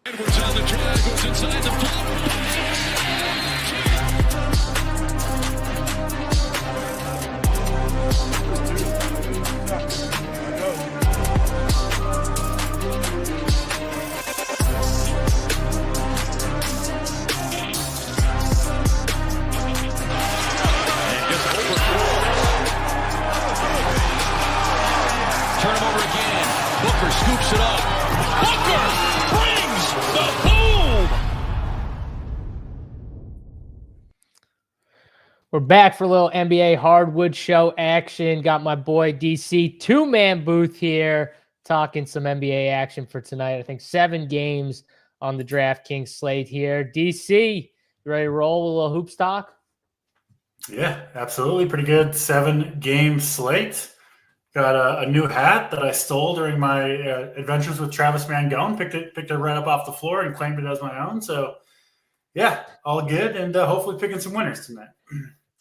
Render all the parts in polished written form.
Edwards on the drive, goes inside the floor. Turn him over again. Booker scoops it up. Booker brings the boom. We're back for a little NBA Hardwood show action. Got my boy DC two-man booth here talking some NBA action for tonight. I think 7 games on the DraftKings slate here. DC, you ready to roll with a little hoops talk? Yeah, absolutely. Pretty good 7-game slate. Got a new hat that I stole during my adventures with Travis Mangone. Picked it right up off the floor and claimed it as my own. So, yeah, all good, and hopefully picking some winners tonight.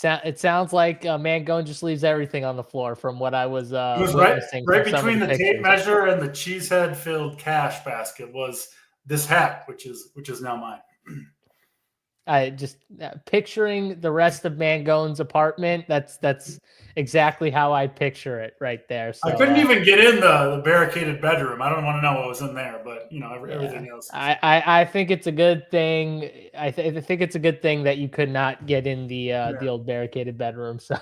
It sounds like Mangone just leaves everything on the floor from what I was It was witnessing. right between the tape measure and the cheesehead-filled cash basket was this hat, which is now mine. I just picturing the rest of Mangone's apartment. That's exactly how I picture it right there. So I couldn't even get in the barricaded bedroom. I don't want to know what was in there, but everything else. I think it's a good thing. I think it's a good thing that you could not get in the old barricaded bedroom. So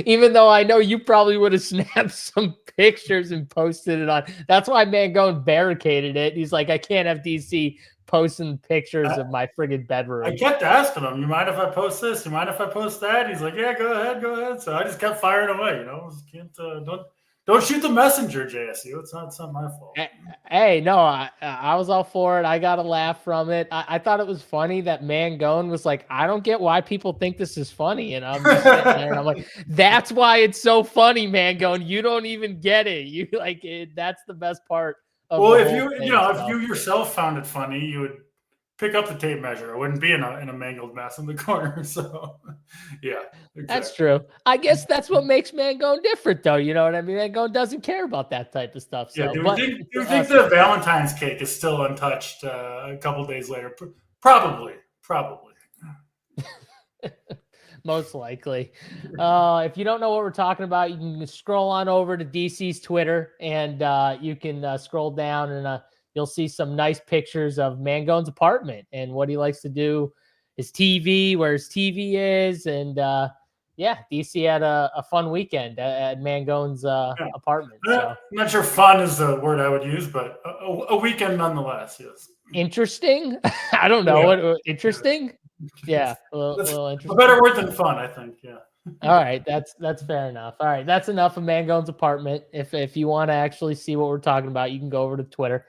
even though I know you probably would have snapped some pictures and posted it on, that's why Mangone barricaded it. He's like, I can't have DC posting pictures of my friggin' bedroom. I kept asking him, you mind if I post this? You mind if I post that? He's like, yeah, go ahead. So I just kept firing away. Can't don't shoot the messenger, JSU. It's not my fault. Hey, no, I was all for it. I got a laugh from it. I thought it was funny that Mangone was like, I don't get why people think this is funny. And I'm just sitting there and I'm like, that's why it's so funny, Mangone. You don't even get it. You like it. That's the best part. Well, if you yourself found it funny, you would pick up the tape measure. It wouldn't be in a mangled mess in the corner. So, yeah, exactly. That's true. I guess that's what makes Mangone different, though. You know what I mean? Mangone doesn't care about that type of stuff. So, yeah, do you think the Valentine's cake is still untouched a couple days later? Probably. Most likely. If you don't know what we're talking about, you can scroll on over to DC's Twitter and you can scroll down and you'll see some nice pictures of Mangone's apartment and what he likes to do, his TV, where his TV is. And DC had a fun weekend at Mangone's apartment. So. I'm not sure fun is the word I would use, but a weekend nonetheless, yes. Interesting? I don't know. What interesting? Yeah, a little interesting. A better word than fun, I think. Yeah. All right, that's fair enough. All right, that's enough of Mangone's apartment. If you want to actually see what we're talking about, you can go over to Twitter.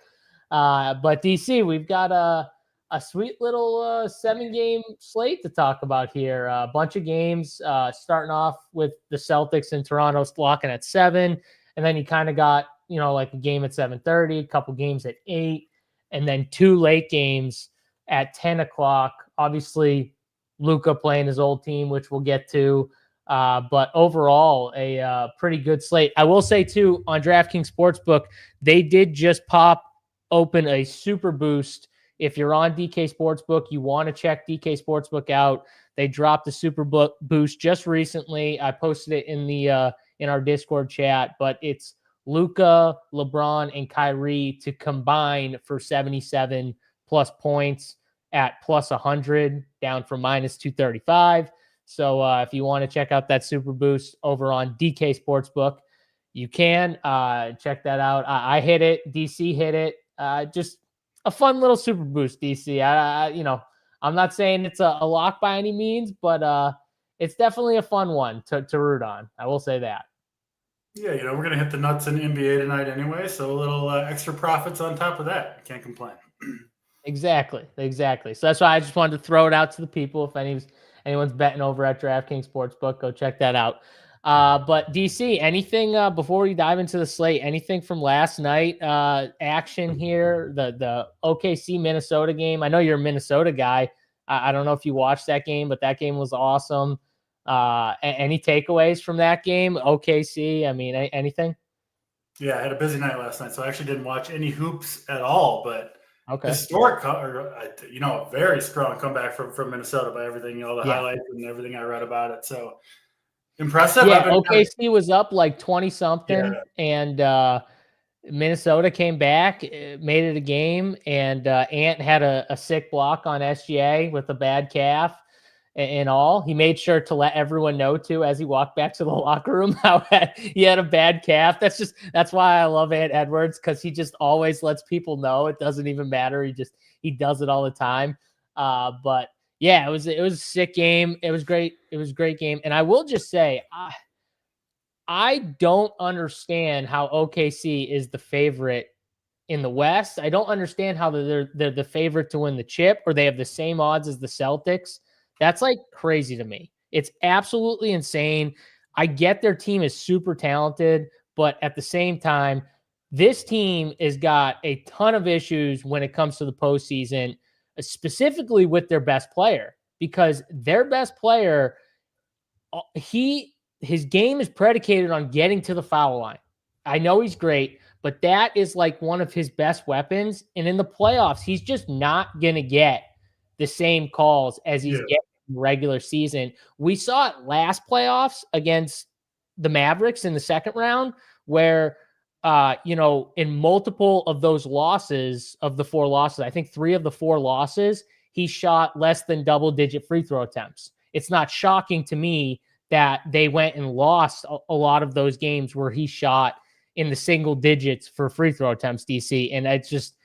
But DC, we've got a sweet little 7-game slate to talk about here. A bunch of games, starting off with the Celtics and Toronto locking at 7, and then you kind of got like a game at 7:30, a couple games at 8, and then 2 late games at 10 o'clock. Obviously, Luka playing his old team, which we'll get to. But overall, a pretty good slate. I will say, too, on DraftKings Sportsbook, they did just pop open a super boost. If you're on DK Sportsbook, you want to check DK Sportsbook out. They dropped the super boost just recently. I posted it in our Discord chat, but it's Luka, LeBron, and Kyrie to combine for 77 plus points at plus 100, down from minus 235. So if you want to check out that super boost over on DK Sportsbook, you can check that out. I hit it. DC hit it. Just a fun little super boost, DC. I'm not saying it's a lock by any means, but it's definitely a fun one to root on. I will say that. Yeah, we're going to hit the nuts in NBA tonight anyway, so a little extra profits on top of that. Can't complain. Exactly. So that's why I just wanted to throw it out to the people. If anyone's betting over at DraftKings Sportsbook, go check that out. But DC, anything before we dive into the slate, anything from last night action here, the OKC Minnesota game? I know you're a Minnesota guy. I don't know if you watched that game, but that game was awesome. Any takeaways from that game? OKC, I mean, anything? Yeah, I had a busy night last night, so I actually didn't watch any hoops at all, but Okay. historic, a very strong comeback from Minnesota by everything, the Yeah. highlights and everything I read about it. So impressive. Yeah, OKC was up like 20 something, Yeah. and Minnesota came back, made it a game, and Ant had a sick block on SGA with a bad calf and all. He made sure to let everyone know too as he walked back to the locker room how he had a bad calf. That's why I love Ant Edwards, because he just always lets people know. It doesn't even matter. He does it all the time. But yeah, it was a sick game. It was great. It was a great game. And I will just say, I don't understand how OKC is the favorite in the West. I don't understand how they're the favorite to win the chip, or they have the same odds as the Celtics. That's like crazy to me. It's absolutely insane. I get their team is super talented, but at the same time, this team has got a ton of issues when it comes to the postseason, specifically with their best player, because their best player, his game is predicated on getting to the foul line. I know he's great, but that is like one of his best weapons. And in the playoffs, he's just not going to get the same calls as he's getting in the regular season. We saw it last playoffs against the Mavericks in the second round, where, in multiple of those losses, of the 4 losses, I think 3 of the 4 losses, he shot less than double-digit free throw attempts. It's not shocking to me that they went and lost a lot of those games where he shot in the single digits for free throw attempts, DC. And it's just,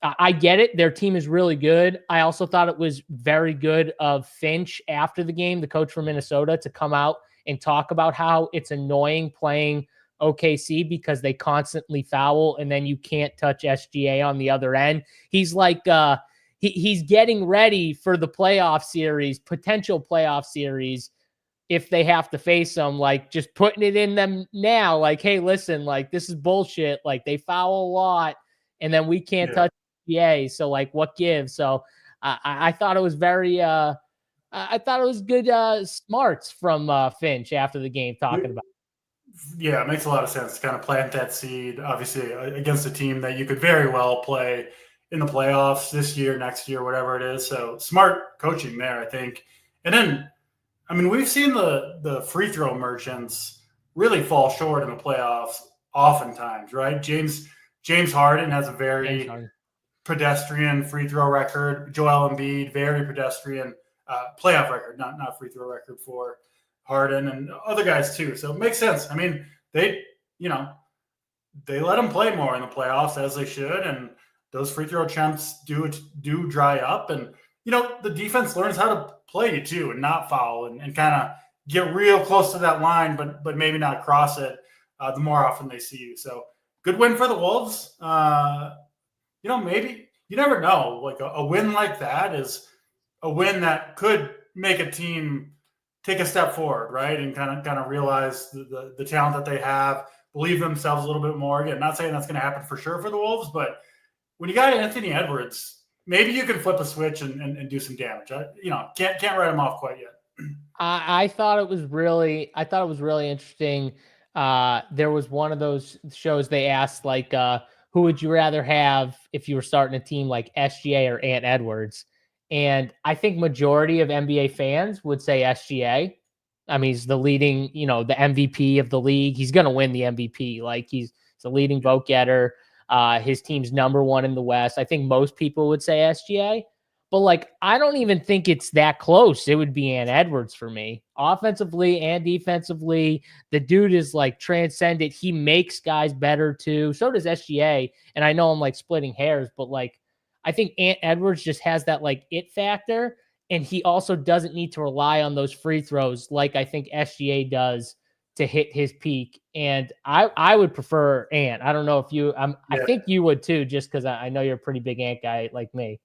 I get it. Their team is really good. I also thought it was very good of Finch after the game, the coach from Minnesota, to come out and talk about how it's annoying playing OKC because they constantly foul and then you can't touch SGA on the other end. He's like, he's getting ready for the playoff series, potential playoff series, if they have to face them, like just putting it in them now, like, hey, listen, like this is bullshit. Like they foul a lot and then we can't touch SGA. So like what gives? So I thought it was very, I thought it was good smarts from Finch after the game talking about. Yeah, it makes a lot of sense to kind of plant that seed, obviously, against a team that you could very well play in the playoffs this year, next year, whatever it is. So smart coaching there, I think. And then, I mean, we've seen the free throw merchants really fall short in the playoffs oftentimes, right? James Harden has a very pedestrian free throw record. Joel Embiid, very pedestrian playoff record, not free throw record for Harden and other guys too. So it makes sense. I mean, they let them play more in the playoffs, as they should, and those free throw attempts do dry up. And the defense learns how to play you too and not foul and kind of get real close to that line, but maybe not cross it the more often they see you. So good win for the Wolves. Maybe you never know. Like a win like that is a win that could make a team take a step forward, right? And kind of realize the talent that they have, believe themselves a little bit more. Again, not saying that's going to happen for sure for the Wolves, but when you got Anthony Edwards, maybe you can flip a switch and do some damage. Can't write him off quite yet. I thought it was really interesting. There was one of those shows they asked, like, who would you rather have if you were starting a team like SGA or Ant Edwards? And I think majority of NBA fans would say SGA. I mean, he's the leading, the MVP of the league. He's going to win the MVP. Like he's the leading vote getter. His team's number 1 in the West. I think most people would say SGA, but like, I don't even think it's that close. It would be Ant Edwards for me, offensively and defensively. The dude is like transcendent. He makes guys better too. So does SGA. And I know I'm like splitting hairs, but like, I think Ant Edwards just has that like it factor. And he also doesn't need to rely on those free throws like I think SGA does to hit his peak. And I would prefer Ant. I don't know if you, I think you would too, just because I know you're a pretty big Ant guy like me.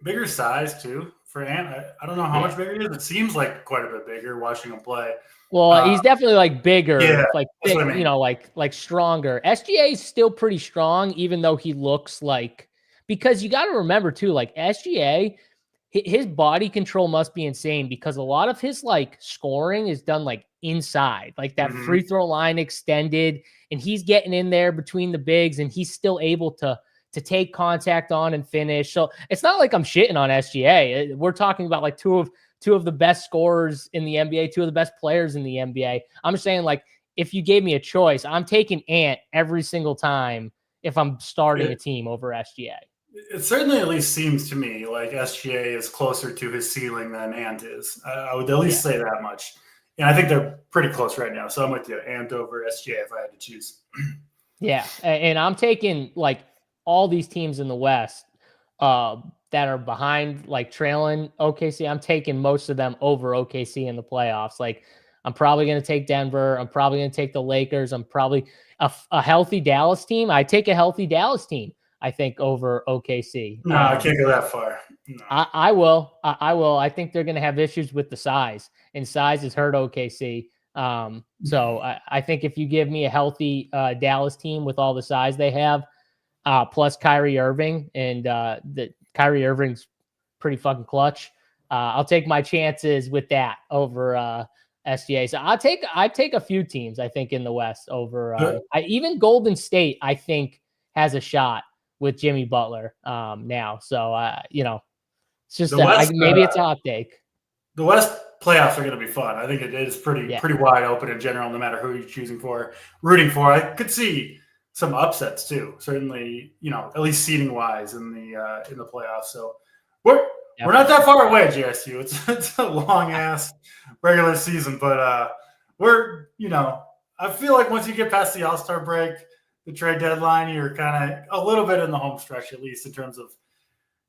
Bigger size too for Ant. I don't know how much bigger he is. It seems like quite a bit bigger watching him play. Well, he's definitely like bigger, like thick, I mean. like stronger. SGA is still pretty strong, even though he looks like, because you got to remember too, like SGA, his body control must be insane because a lot of his like scoring is done like inside, like that free throw line extended, and he's getting in there between the bigs and he's still able to to take contact on and finish. So it's not like I'm shitting on SGA. We're talking about like two of the best scorers in the NBA, two of the best players in the NBA. I'm saying, like, if you gave me a choice, I'm taking Ant every single time if I'm starting a team over SGA. It certainly at least seems to me like SGA is closer to his ceiling than Ant is. I would at least say that much. And I think they're pretty close right now. So I'm with you, Ant over SGA if I had to choose. Yeah. And I'm taking like all these teams in the West that are behind, like trailing OKC. I'm taking most of them over OKC in the playoffs. Like, I'm probably going to take Denver. I'm probably going to take the Lakers. I'm probably a healthy Dallas team. I take a healthy Dallas team, I think, over OKC. No, I can't go that far. No. I will. I will. I think they're going to have issues with the size, and size has hurt OKC. So I think if you give me a healthy Dallas team with all the size they have, plus Kyrie Irving, and the Kyrie Irving's pretty fucking clutch, I'll take my chances with that over SGA. So I take a few teams, I think, in the West over even Golden State, I think, has a shot with Jimmy Butler now. So it's just maybe it's a hot take. The West playoffs are going to be fun. I think it is pretty wide open in general, no matter who you're rooting for. I could see some upsets too. Certainly, at least seeding wise in the playoffs. So we're not that far away, JSU. It's a long ass regular season, but I feel like once you get past the All-Star break, the trade deadline, you're kind of a little bit in the home stretch, at least in terms of.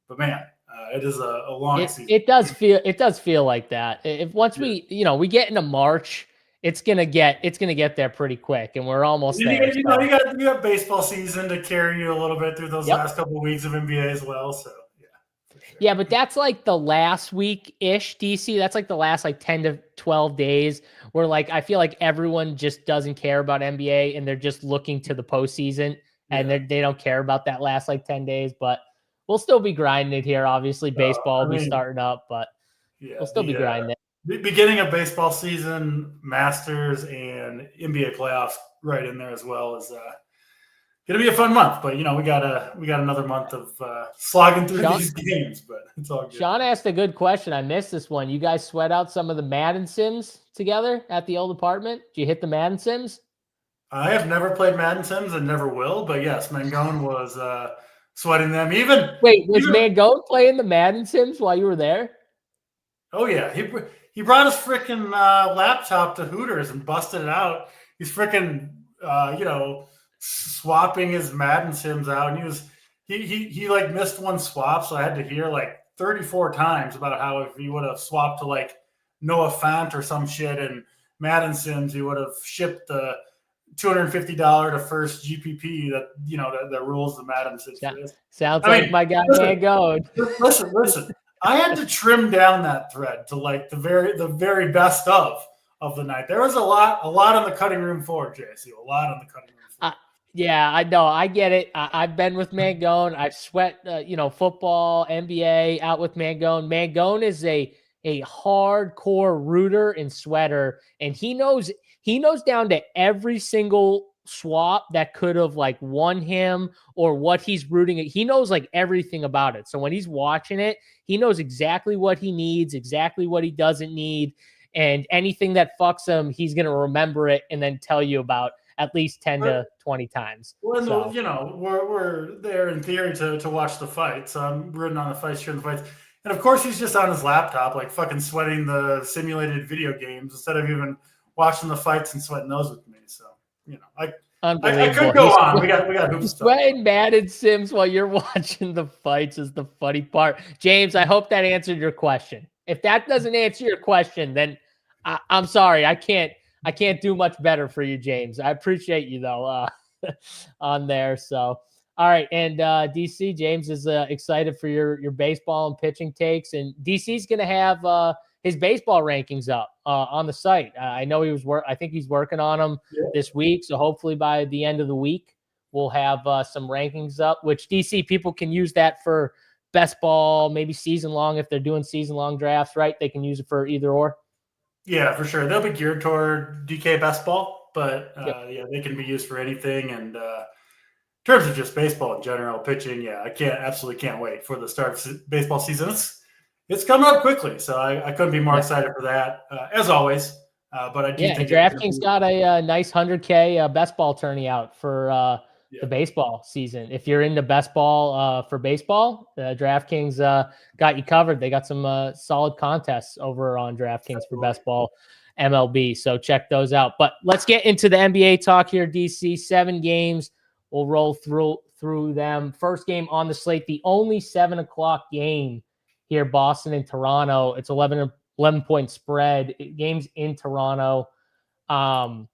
But man, it is a long season. It does feel like that. If once we get into March, it's gonna get there pretty quick, and we're almost there. You got baseball season to carry you a little bit through those last couple of weeks of NBA as well. So yeah, but that's like the last week-ish, DC. That's like the last 10 to 12 days where I feel like everyone just doesn't care about NBA and they're just looking to the postseason and they don't care about that last 10 days. But we'll still be grinding it here. Obviously, baseball will be starting up, but we'll still be grinding it. The beginning of baseball season, Masters, and NBA playoffs right in there as well is going to be a fun month. But we got another month of slogging through these games, but it's all good. Sean asked a good question. I missed this one. You guys sweat out some of the Madden Sims together at the old apartment? Did you hit the Madden Sims? I have never played Madden Sims and never will, but yes, Mangone was sweating them. Was Mangone playing the Madden Sims while you were there? Oh yeah, he brought his freaking laptop to Hooters and busted it out. He's freaking swapping his Madden Sims out, and he missed one swap, so I had to hear 34 times about how if he would have swapped to Noah Fant or some shit in Madden Sims, he would have shipped the $250 to first GPP that rules the Madden Sims. Sounds like my guy Mangone. Listen. I had to trim down that thread to the very best of the night. There was a lot on the cutting room floor, JC. A lot on the cutting room floor. Yeah, I know. I get it. I've been with Mangone. I've sweat, football, NBA out with Mangone. Mangone is a hardcore rooter and sweater, and he knows down to every single swap that could have won him or what he's rooting at. He knows everything about it. So when he's watching it, he knows exactly what he needs, exactly what he doesn't need, and anything that fucks him, he's going to remember it and then tell you about at least 10 to 20 times. Well, we're there in theory to watch the fights. I'm rooting on the fights, cheering the fights. And of course, he's just on his laptop, fucking sweating the simulated video games instead of even watching the fights and sweating those with me. So, I could go on. We got hoops. Sweating Madden Sims while you're watching the fights is the funny part. James, I hope that answered your question. If that doesn't answer your question, then I'm sorry. I can't do much better for you, James. I appreciate you though on there. So, all right. And DC, James is excited for your baseball and pitching takes, and DC's going to have his baseball rankings up on the site. I know I think he's working on them this week. So hopefully by the end of the week, we'll have some rankings up, which DC people can use that for best ball, maybe season long. If they're doing season long drafts, right? They can use it for either or. Yeah, for sure. They'll be geared toward DK best ball, but they can be used for anything. And terms of just baseball in general, pitching, yeah, I absolutely can't wait for the start of baseball season. It's coming up quickly, so I couldn't be more excited for that, as always. But I do think DraftKings got a nice 100K best ball tourney out for the Yeah. baseball season. If you're into best ball for baseball, DraftKings got you covered. They got some solid contests over on DraftKings for best ball MLB. So check those out. But let's get into the NBA talk here, DC. 7 games. We'll roll through them. First game on the slate, the only 7 o'clock game here, Boston and Toronto. It's 11-point spread. Games in Toronto. Now,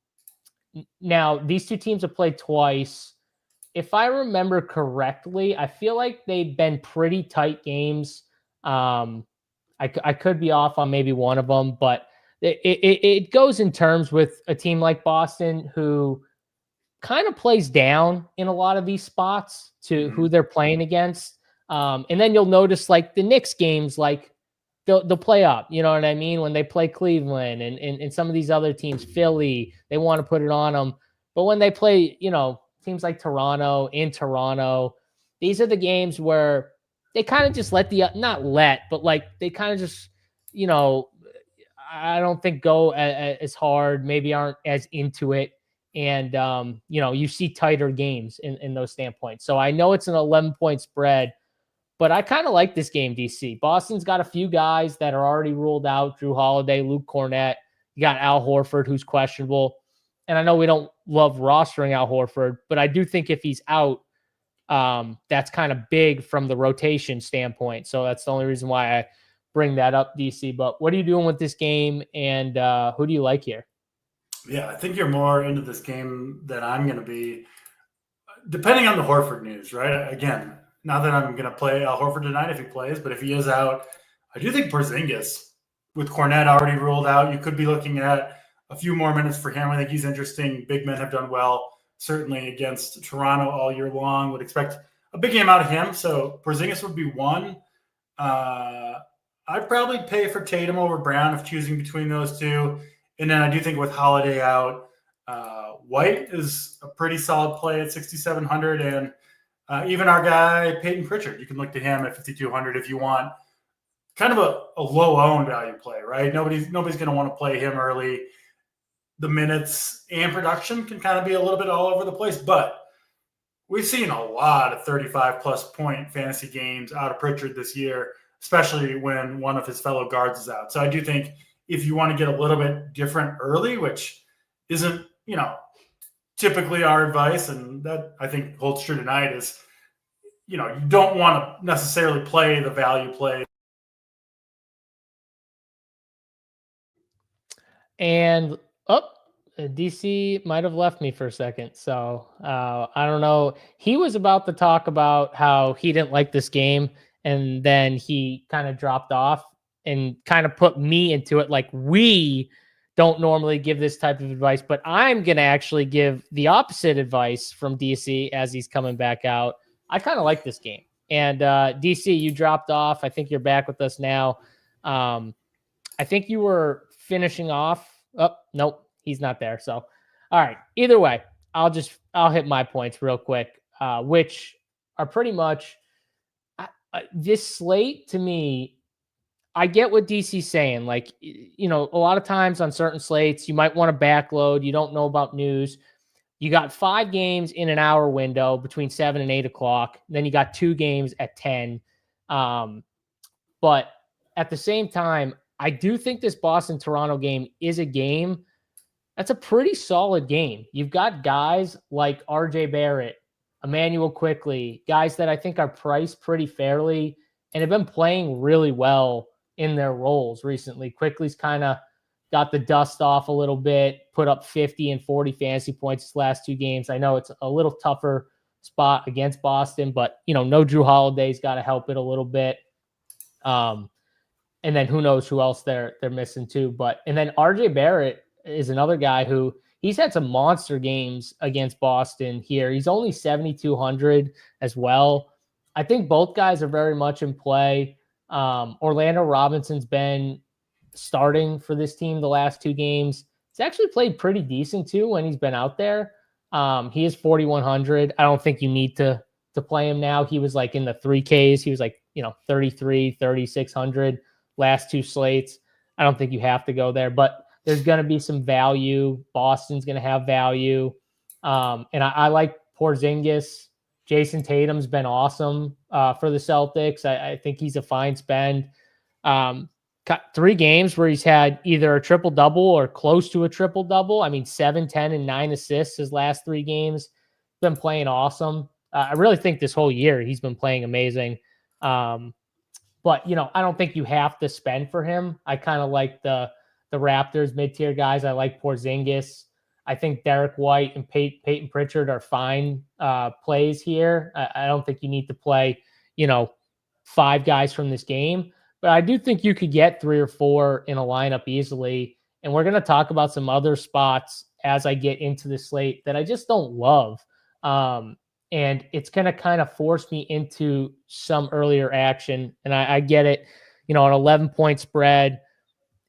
these two teams have played twice. If I remember correctly, I feel like they've been pretty tight games. I could be off on maybe one of them, but it goes in terms with a team like Boston who kind of plays down in a lot of these spots to who they're playing against. And then you'll notice like the Knicks games, like they'll play up, you know what I mean? When they play Cleveland and some of these other teams, Philly, they want to put it on them. But when they play, teams like Toronto, in Toronto, these are the games where they kind of just let but like they kind of just, I don't think go as hard, maybe aren't as into it. And, you see tighter games in those standpoints. So I know it's an 11-point spread, but I kind of like this game, DC. Boston's got a few guys that are already ruled out. Drew Holiday, Luke Cornett. You got Al Horford, who's questionable. And I know we don't love rostering Al Horford, but I do think if he's out, that's kind of big from the rotation standpoint. So that's the only reason why I bring that up, DC. But what are you doing with this game, and who do you like here? Yeah, I think you're more into this game than I'm going to be, depending on the Horford news, right? Again, not that I'm going to play Al Horford tonight if he plays, but if he is out, I do think Porzingis, with Cornette already ruled out, you could be looking at a few more minutes for him. I think he's interesting. Big men have done well, certainly against Toronto all year long. Would expect a big game out of him. So Porzingis would be one. I'd probably pay for Tatum over Brown if choosing between those two. And then I do think with Holiday out, White is a pretty solid play at 6,700. And even our guy, Peyton Pritchard, you can look to him at 5,200 if you want kind of a low-owned value play, right? Nobody's going to want to play him early. The minutes and production can kind of be a little bit all over the place, but we've seen a lot of 35-plus point fantasy games out of Pritchard this year, especially when one of his fellow guards is out. So I do think if you want to get a little bit different early, which isn't, typically our advice, and that I think holds true tonight, is, you don't want to necessarily play the value play. And DC might have left me for a second. So I don't know. He was about to talk about how he didn't like this game, and then he kind of dropped off and kind of put me into it. Like, we don't normally give this type of advice, but I'm going to actually give the opposite advice from DC as he's coming back out. I kind of like this game. And DC, you dropped off. I think you're back with us now. I think you were finishing off. Oh, nope, he's not there. So, all right. Either way, I'll hit my points real quick, which are pretty much this slate to me. I get what DC's saying. Like, a lot of times on certain slates, you might want to backload. You don't know about news. You got 5 games in an hour window between 7 and 8 o'clock. Then you got 2 games at 10. But at the same time, I do think this Boston-Toronto game is a game that's a pretty solid game. You've got guys like RJ Barrett, Emmanuel Quickley, guys that I think are priced pretty fairly and have been playing really well in their roles recently. Quickly's kind of got the dust off a little bit, put up 50 and 40 fantasy points his last 2 games. I know it's a little tougher spot against Boston, but, no Drew Holiday's got to help it a little bit. And then who knows who else they're missing too. And then RJ Barrett is another guy who he's had some monster games against Boston here. He's only 7,200 as well. I think both guys are very much in play. Orlando Robinson's been starting for this team the last 2 games. He's actually played pretty decent too when he's been out there. He is 4,100. I don't think you need to play him now. He was like in the 3Ks. He was like, 33, 3,600 last two slates. I don't think you have to go there, but there's going to be some value. Boston's going to have value. And I like Porzingis. Jason Tatum's been awesome for the Celtics. I think he's a fine spend. Got 3 games where he's had either a triple-double or close to a triple-double. I mean, 7, 10, and 9 assists his last 3 games. Been playing awesome. I really think this whole year he's been playing amazing. But, I don't think you have to spend for him. I kind of like the Raptors mid-tier guys. I like Porzingis. I think Derek White and Peyton Pritchard are fine plays here. I don't think you need to play, 5 guys from this game. But I do think you could get 3 or 4 in a lineup easily. And we're going to talk about some other spots as I get into the slate that I just don't love. And it's going to kind of force me into some earlier action. And I get it. An 11-point spread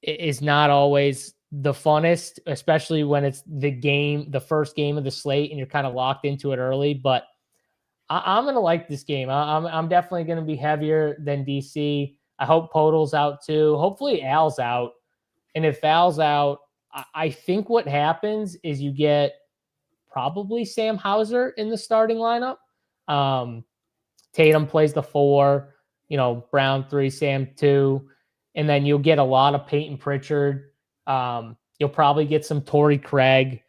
is not always the funnest, especially when it's the first game of the slate and you're kind of locked into it early. But I'm going to like this game. I'm definitely going to be heavier than DC. I hope Podol's out too. Hopefully Al's out. And if Al's out, I think what happens is you get probably Sam Hauser in the starting lineup. Tatum plays the 4, Brown 3, Sam 2. And then you'll get a lot of Peyton Pritchard. You'll probably get some Torrey Craig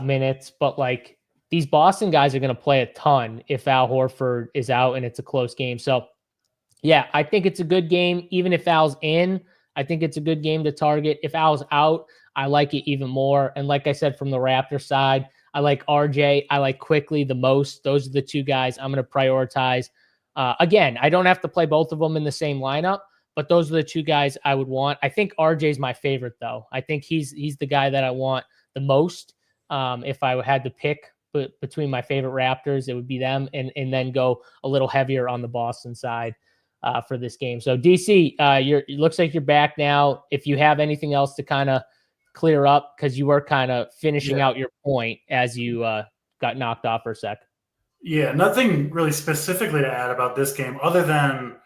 minutes. But like these Boston guys are going to play a ton if Al Horford is out and it's a close game. So yeah, I think it's a good game. Even if Al's in, I think it's a good game to target. If Al's out, I like it even more. And like I said, from the Raptor side, I like RJ. I like Quickly the most. Those are the 2 guys I'm going to prioritize. Again, I don't have to play both of them in the same lineup, but those are the 2 guys I would want. I think RJ's my favorite, though. I think he's the guy that I want the most. If I had to pick between my favorite Raptors, it would be them, and then go a little heavier on the Boston side for this game. So DC, it looks like you're back now. If you have anything else to kind of clear up, because you were kind of finishing out your point as you got knocked off for a sec. Yeah, nothing really specifically to add about this game other than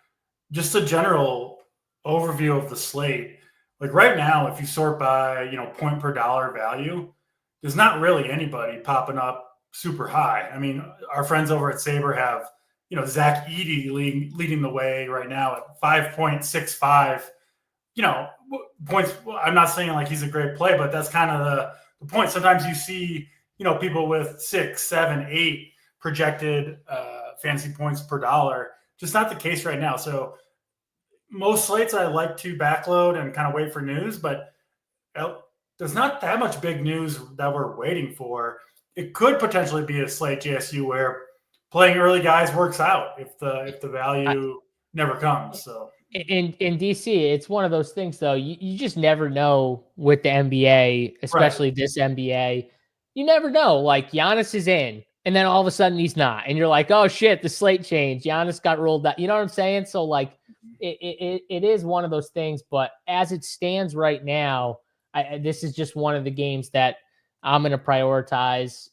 just a general overview of the slate. Like right now, if you sort by, point per dollar value, there's not really anybody popping up super high. I mean, our friends over at Sabre have, Zach Edey leading the way right now at 5.65, points. I'm not saying like he's a great play, but that's kind of the point. Sometimes you see, people with 6, 7, 8 projected fantasy points per dollar. Just not the case right now. So most slates I like to backload and kind of wait for news, but there's not that much big news that we're waiting for. It could potentially be a slate JSU where playing early guys works out if the value never comes. So in DC, it's one of those things though. You just never know with the NBA, especially this NBA. You never know. Like Giannis is in, and then all of a sudden he's not, and you're like, oh shit, the slate changed. Giannis got ruled out. You know what I'm saying? So like, it is one of those things. But as it stands right now, this is just one of the games that I'm going to prioritize.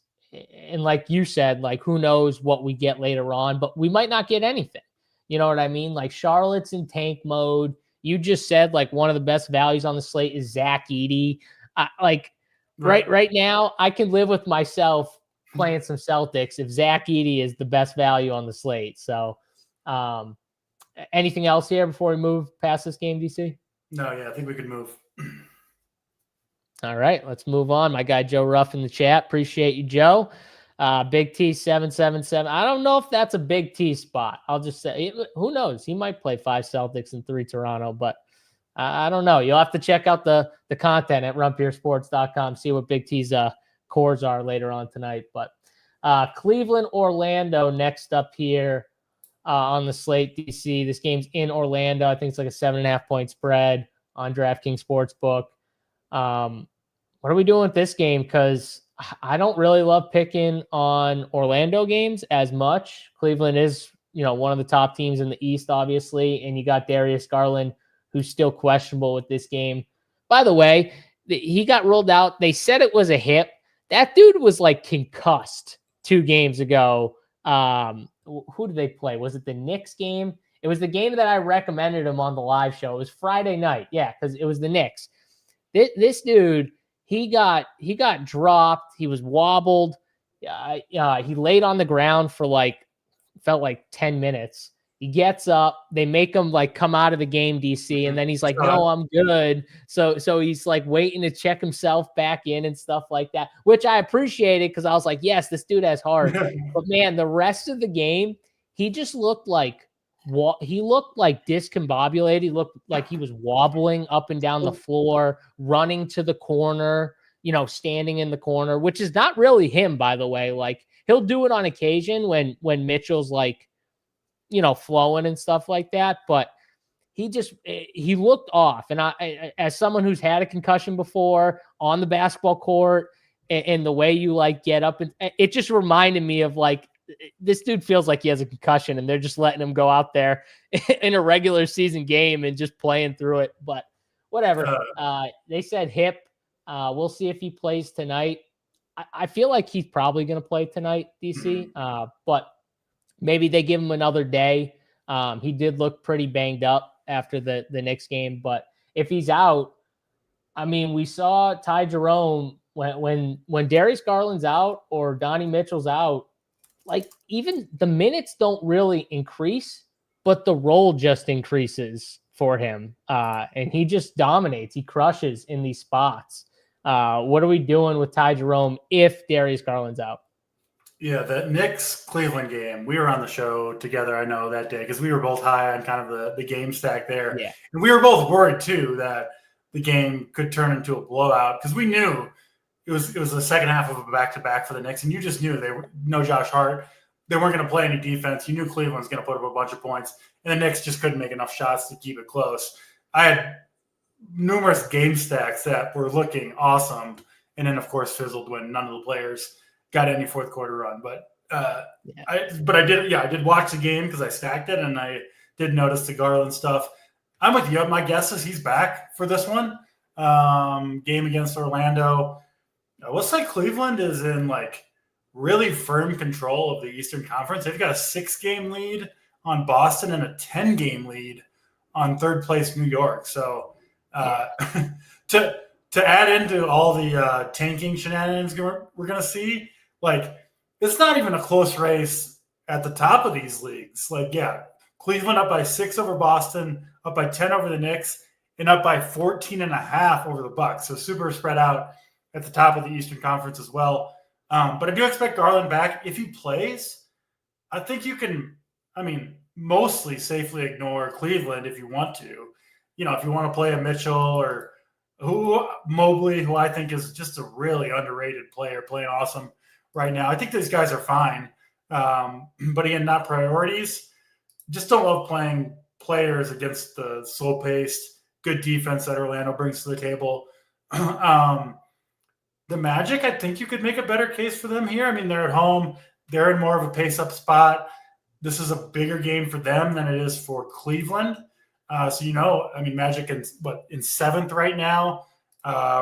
And like you said, like who knows what we get later on, but we might not get anything. You know what I mean? Like Charlotte's in tank mode. You just said like one of the best values on the slate is Zach Edey. Right now, I can live with myself playing some Celtics if Zach Edey is the best value on the slate. So anything else here before we move past this game, DC? No, yeah, I think we could move. All right, let's move on. My guy Joe Ruff in the chat. Appreciate you, Joe. Big T 777. I don't know if that's a Big T spot. I'll just say, who knows? He might play 5 Celtics and 3 Toronto, but I don't know. You'll have to check out the content at rumpiersports.com, see what Big T's cores are later on tonight. But Cleveland, Orlando next up here on the slate, DC. This game's in Orlando. I think it's like a 7.5-point spread on DraftKings Sportsbook. What are we doing with this game? Because I don't really love picking on Orlando games as much. Cleveland is, one of the top teams in the East, obviously, and you got Darius Garland, who's still questionable with this game. By the way, he got ruled out. They said it was a hip. That dude was like concussed 2 games ago. Who did they play? Was it the Knicks game? It was the game that I recommended him on the live show. It was Friday night. Yeah, because it was the Knicks. This dude, he got dropped. He was wobbled. He laid on the ground for felt like 10 minutes. He gets up. They make him like come out of the game, DC, and then he's like, "No, I'm good." So he's like waiting to check himself back in and stuff like that, which I appreciated because I was like, "Yes, this dude has heart." But man, the rest of the game, he just looked like discombobulated. He looked like he was wobbling up and down the floor, running to the corner, standing in the corner, which is not really him, by the way. Like he'll do it on occasion when Mitchell's like, flowing and stuff like that. But he looked off. And I, as someone who's had a concussion before on the basketball court and the way you like get up, and it just reminded me of like, this dude feels like he has a concussion and they're just letting him go out there in a regular season game and just playing through it. But whatever. They said hip. We'll see if he plays tonight. I feel like he's probably going to play tonight, DC. But maybe they give him another day. He did look pretty banged up after the Knicks game. But if he's out, I mean, we saw Ty Jerome when Darius Garland's out or Donnie Mitchell's out, like even the minutes don't really increase, but the role just increases for him. And he just dominates. He crushes in these spots. What are we doing with Ty Jerome if Darius Garland's out? Yeah, the Knicks-Cleveland game, we were on the show together, I know, that day, because we were both high on kind of the game stack there. Yeah. And we were both worried, too, that the game could turn into a blowout, because we knew it was the second half of a back-to-back for the Knicks, and you just knew they were no Josh Hart. They weren't going to play any defense. You knew Cleveland was going to put up a bunch of points, and the Knicks just couldn't make enough shots to keep it close. I had numerous game stacks that were looking awesome, and then, of course, fizzled when none of the players got any fourth quarter run. But I did watch the game because I stacked it, and I did notice the Garland stuff. I'm with you. My guess is he's back for this one game against Orlando. We'll say Cleveland is in like really firm control of the Eastern Conference. They've got a 6-game lead on Boston and a 10-game lead on third place New York. So to add into all the tanking shenanigans we're going to see, like it's not even a close race at the top of these leagues. Like, yeah, Cleveland up by 6 over Boston, up by 10 over the Knicks, and up by 14.5 over the Bucks. So super spread out at the top of the Eastern Conference as well. But I do expect Garland back. If he plays, I think you can, mostly safely ignore Cleveland if you want to. If you want to play a Mitchell or Mobley, who I think is just a really underrated player, playing awesome right now. I think these guys are fine. But again, not priorities. Just don't love playing players against the slow-paced, good defense that Orlando brings to the table. The Magic, I think you could make a better case for them here. They're at home. They're in more of a pace-up spot. This is a bigger game for them than it is for Cleveland. Magic in 7th right now,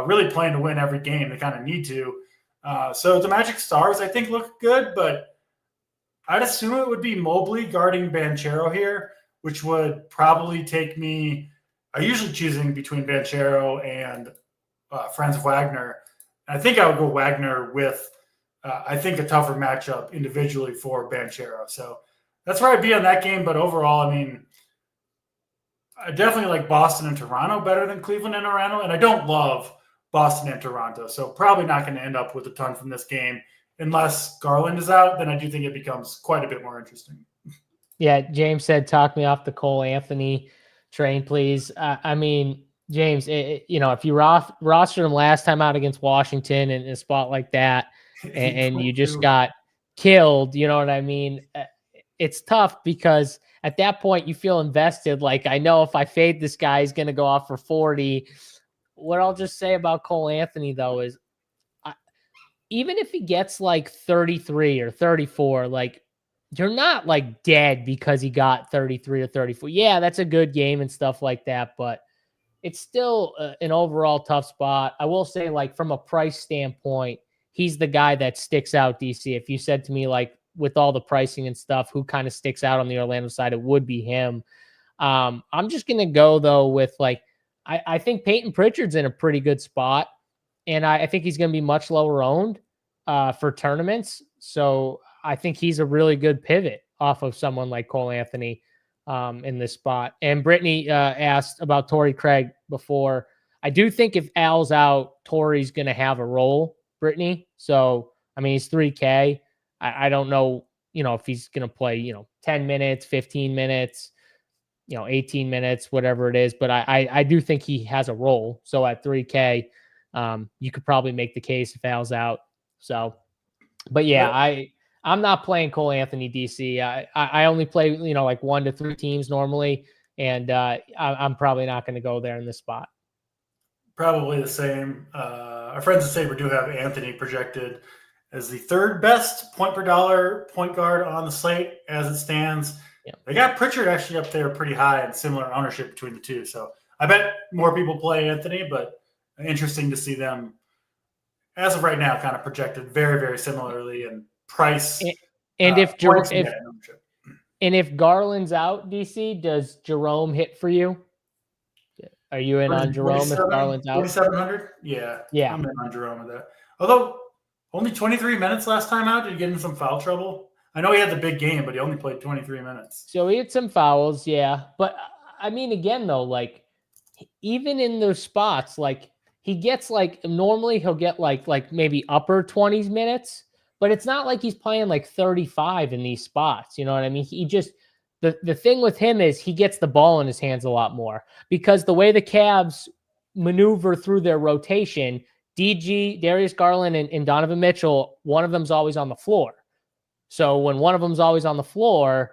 really playing to win every game. They kind of need to. So the Magic Stars, I think, look good, but I'd assume it would be Mobley guarding Banchero here, which would probably take me – I'm usually choosing between Banchero and Franz Wagner. I think I would go Wagner with, I think, a tougher matchup individually for Banchero. So that's where I'd be on that game. But overall, I definitely like Boston and Toronto better than Cleveland and Toronto. And I don't love Boston and Toronto. So probably not going to end up with a ton from this game. Unless Garland is out, then I do think it becomes quite a bit more interesting. Yeah, James said, talk me off the Cole Anthony train, please. James, if you rostered him last time out against Washington in a spot like that, and you just got killed, you know what I mean? It's tough because at that point you feel invested. Like, I know if I fade this guy, he's going to go off for 40. What I'll just say about Cole Anthony, though, is even if he gets like 33 or 34, like, you're not like dead because he got 33 or 34. Yeah, that's a good game and stuff like that, but it's still an overall tough spot. I will say, like, from a price standpoint, he's the guy that sticks out, DC. If you said to me, like, with all the pricing and stuff, who kind of sticks out on the Orlando side, it would be him. I'm just going to go, though, with, like, I think Peyton Pritchard's in a pretty good spot, and I think he's going to be much lower owned for tournaments. So I think he's a really good pivot off of someone like Cole Anthony in this spot. And Brittany asked about Torrey Craig before. I do think if Al's out, Torrey's going to have a role, Brittany. So, I mean, he's 3K. I don't know, if he's going to play, 10 minutes, 15 minutes, 18 minutes, whatever it is. But I do think he has a role. So at 3K, you could probably make the case if Al's out. So, but yeah, I'm not playing Cole Anthony, DC. I only play, like 1 to 3 teams normally. And I'm probably not going to go there in this spot. Probably the same. Our friends at Sabre do have Anthony projected as the 3rd best point per dollar point guard on the slate as it stands. Yeah. They got Pritchard actually up there pretty high and similar ownership between the two. So I bet more people play Anthony, but interesting to see them as of right now kind of projected very, very similarly in price. And if Garland's out, DC, does Jerome hit for you? Are you in on Jerome if Garland's out? 4,700? Yeah. I'm in on Jerome with that. Although only 23 minutes last time out. Did he get in some foul trouble? I know he had the big game, but he only played 23 minutes. So he had some fouls, yeah. But, I mean, again, though, like, even in those spots, like, he gets, like, normally he'll get, like maybe upper 20s minutes, but it's not like he's playing, like, 35 in these spots. You know what I mean? He just – the thing with him is he gets the ball in his hands a lot more because the way the Cavs maneuver through their rotation – DG, Darius Garland, and Donovan Mitchell, one of them's always on the floor. So when one of them's always on the floor,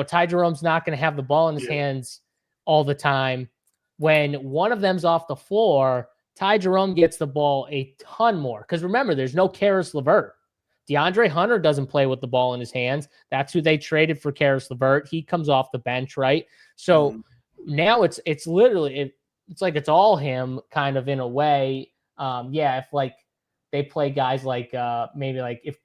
Ty Jerome's not going to have the ball in his hands all the time. When one of them's off the floor, Ty Jerome gets the ball a ton more. Because remember, there's no Karis LeVert. DeAndre Hunter doesn't play with the ball in his hands. That's who they traded for Karis LeVert. He comes off the bench, right? So now it's literally, it's like it's all him kind of in a way. If like they play guys like maybe like if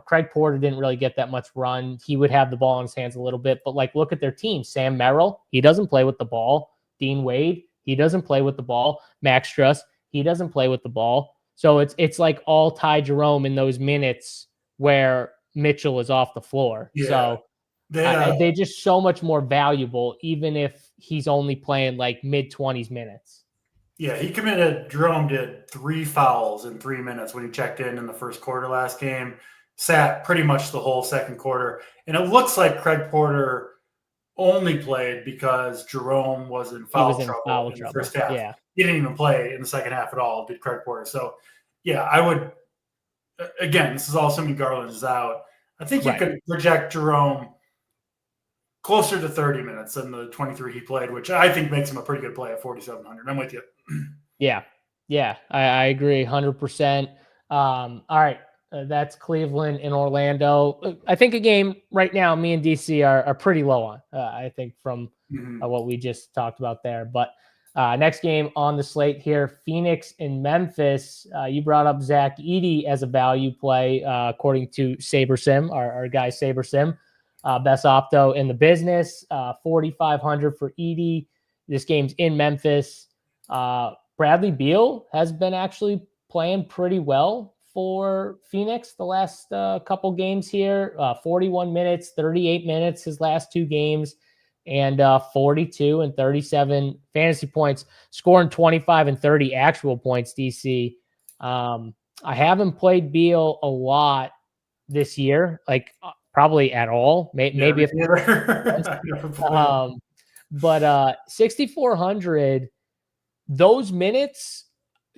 Craig Porter didn't really get that much run, he would have the ball in his hands a little bit. But like look at their team. Sam Merrill, he doesn't play with the ball. Dean Wade, he doesn't play with the ball. Max Struss, he doesn't play with the ball. So it's like all Ty Jerome in those minutes where Mitchell is off the floor. Yeah. So they're just so much more valuable, even if he's only playing like mid-20s minutes. Yeah, Jerome did 3 fouls in 3 minutes when he checked in the first quarter last game, sat pretty much the whole second quarter. And it looks like Craig Porter only played because Jerome was in foul trouble in the first half. Yeah. He didn't even play in the second half at all, did Craig Porter. So, yeah, I would – again, this is all assuming Garland is out. I think you could project Jerome closer to 30 minutes than the 23 he played, which I think makes him a pretty good play at 4,700. I'm with you. Yeah, I agree 100%. All right, that's Cleveland and Orlando. I think a game right now, me and DC are pretty low on, I think, from what we just talked about there. But next game on the slate here, Phoenix and Memphis. You brought up Zach Edey as a value play, according to SaberSim, our guy SaberSim. Best opto in the business, 4,500 for Edey. This game's in Memphis. Bradley Beal has been actually playing pretty well for Phoenix the last couple games here. 41 minutes, 38 minutes his last 2 games, and 42 and 37 fantasy points, scoring 25 and 30 actual points, DC. I haven't played Beal a lot this year, like probably at all. Maybe if but 6,400, those minutes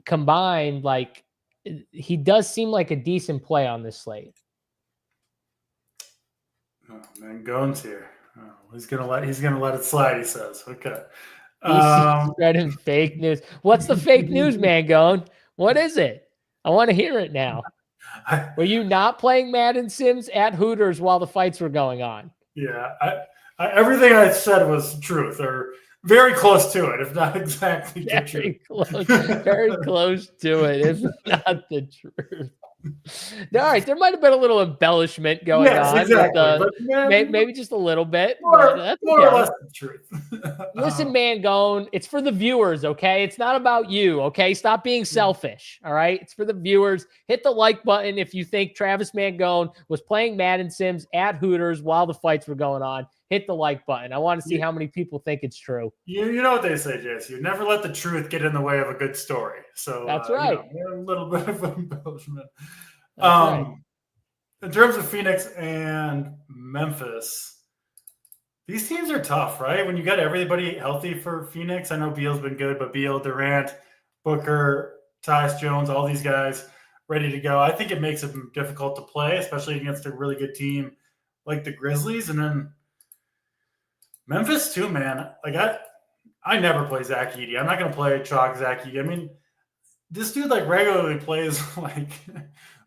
combined, like he does seem like a decent play on this slate. Oh man, Gone's here. Oh, he's gonna let it slide. He says, "Okay." Spreading fake news. What's the fake news, man? Gone? What is it? I want to hear it now. Were you not playing Madden Sims at Hooters while the fights were going on? Yeah, everything I said was truth, or very close to it, if not exactly the truth. Very close to it, if not the truth. All right, there might have been a little embellishment going Yes, on. exactly. With, But maybe just a little bit, but that's more or okay. less the truth. Listen, Mangone, it's for the viewers, okay? It's not about you, okay? Stop being selfish, all right? It's for the viewers. Hit the like button if you think Travis Mangone was playing Madden Sims at Hooters while the fights were going on. Hit the like button. I want to see how many people think it's true. You know what they say, Jace. You never let the truth get in the way of a good story. So That's right. A little bit of embellishment. That's right. In terms of Phoenix and Memphis, these teams are tough, right? When you got everybody healthy for Phoenix, I know Beal's been good, but Beal, Durant, Booker, Tyus Jones, all these guys ready to go. I think it makes them difficult to play, especially against a really good team like the Grizzlies. And then Memphis too, man. Like I never play Zach Edey. I'm not going to play chalk Zach Edey. I mean, this dude like regularly plays like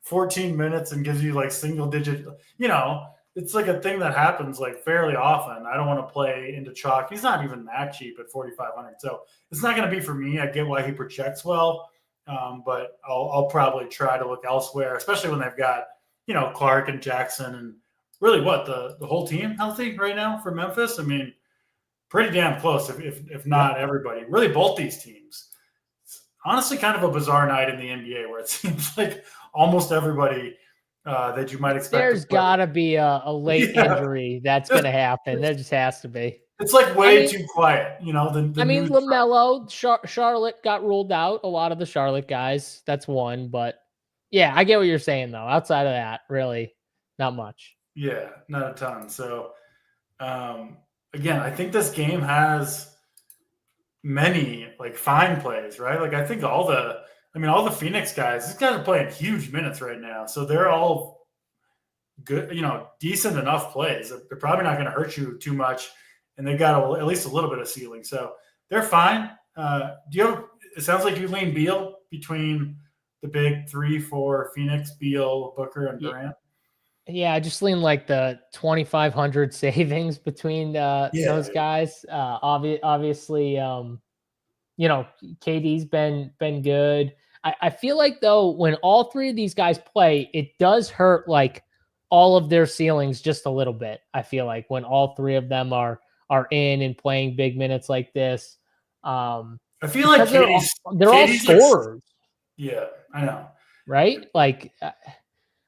14 minutes and gives you like single digit, it's like a thing that happens like fairly often. I don't want to play into chalk. He's not even that cheap at 4,500. So it's not going to be for me. I get why he projects well. But I'll probably try to look elsewhere, especially when they've got, Clark and Jackson and really the whole team healthy right now for Memphis. I mean, pretty damn close, if not everybody. Really, both these teams. It's honestly kind of a bizarre night in the NBA where it seems like almost everybody that you might expect. There's got to be a late injury that's going to happen. There just has to be. It's like way too quiet, LaMelo, Charlotte got ruled out. A lot of the Charlotte guys, that's one. But yeah, I get what you're saying though. Outside of that, really, not much. Yeah, not a ton. So again, I think this game has many like fine plays, right? Like I think all the Phoenix guys, these guys are playing huge minutes right now. So they're all good, decent enough plays. They're probably not going to hurt you too much. And they've got at least a little bit of ceiling. So they're fine. It sounds like you lean Beal between the big 3 for Phoenix, Beal, Booker, and Durant. Yeah, I just lean like the 2,500 savings between those guys. Obviously, KD's been good. I feel like though when all three of these guys play, it does hurt like all of their ceilings just a little bit. I feel like when all three of them are in and playing big minutes like this. I feel like they're all scorers. Yeah, I know. Right? Like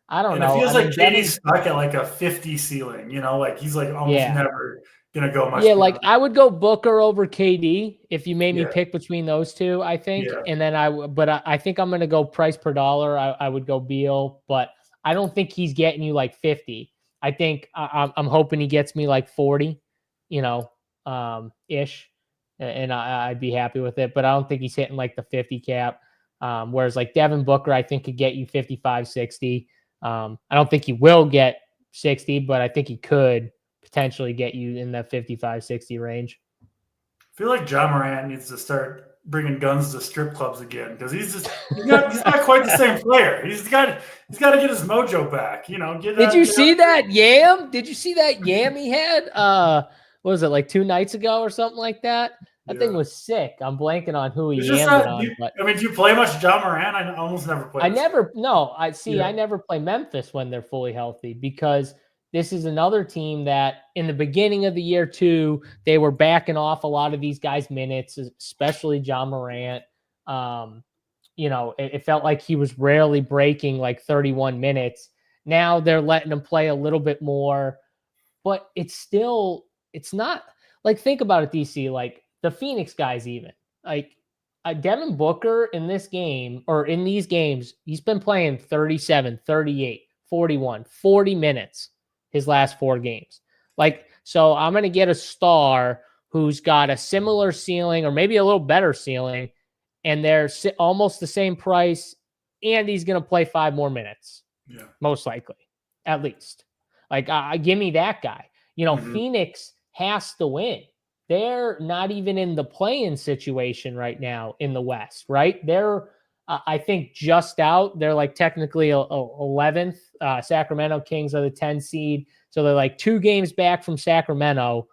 I don't know. It feels like KD's stuck at like a 50 ceiling, like he's like almost never gonna go much. Yeah, like I would go Booker over KD if you made me pick between those two, I think. Yeah. And then I think I'm gonna go price per dollar. I would go Beal, but I don't think he's getting you like 50. I think I'm hoping he gets me like 40, ish. And I'd be happy with it. But I don't think he's hitting like the 50 cap. Whereas like Devin Booker, I think could get you 55, 60. I don't think he will get 60, but I think he could potentially get you in that 55, 60 range. I feel like John Morant needs to start bringing guns to strip clubs again because he's not quite the same player. He's got to get his mojo back. Did you see that yam? Did you see that yam he had? What was it, like 2 nights ago or something like that? That thing was sick. I'm blanking on who he yammed it on. Do you play much John Morant? I almost never play. I never play Memphis when they're fully healthy because this is another team that in the beginning of the year too, they were backing off a lot of these guys' minutes, especially John Morant. It felt like he was rarely breaking like 31 minutes. Now they're letting him play a little bit more, but it's not like, think about it, DC, like the Phoenix guys, even like Devin Booker in this game or in these games, he's been playing 37, 38, 41, 40 minutes his last 4 games. Like, so I'm going to get a star who's got a similar ceiling or maybe a little better ceiling, and they're almost the same price, and he's going to play 5 more minutes. Yeah. Most likely, at least. Like, give me that guy. Phoenix has to win. They're not even in the play-in situation right now in the West, right? They're, I think, just out. They're like technically 11th. Sacramento Kings are the 10 seed. So they're like 2 games back from Sacramento.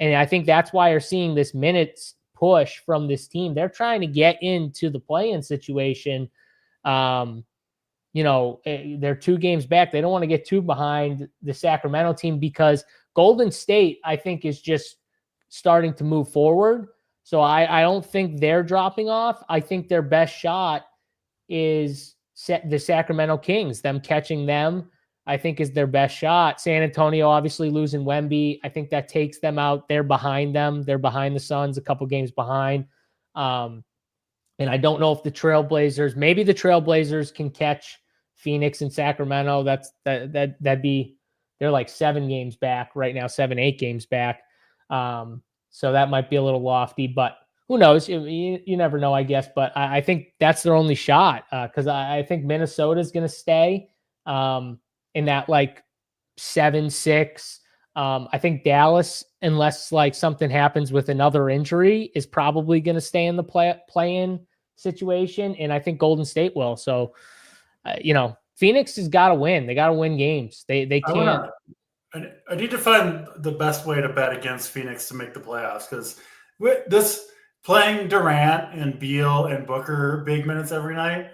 And I think that's why you're seeing this minutes push from this team. They're trying to get into the play-in situation. they're 2 games back. They don't want to get too behind the Sacramento team because Golden State, I think, is just starting to move forward. So I don't think they're dropping off. I think their best shot is the Sacramento Kings. Them catching them, I think, is their best shot. San Antonio obviously losing Wemby. I think that takes them out. They're behind them. They're behind the Suns, a couple games behind. And I don't know if maybe the Trailblazers can catch Phoenix and Sacramento. That'd be, they're like 7 games back right now, 7-8 games back. So that might be a little lofty, but who knows? You never know, I guess. But I think that's their only shot because I think Minnesota's going to stay in that like 7-6. I think Dallas, unless like something happens with another injury, is probably going to stay in the play-in situation, and I think Golden State will. So, Phoenix has got to win. They got to win games. They can't. I need to find the best way to bet against Phoenix to make the playoffs because this playing Durant and Beal and Booker big minutes every night,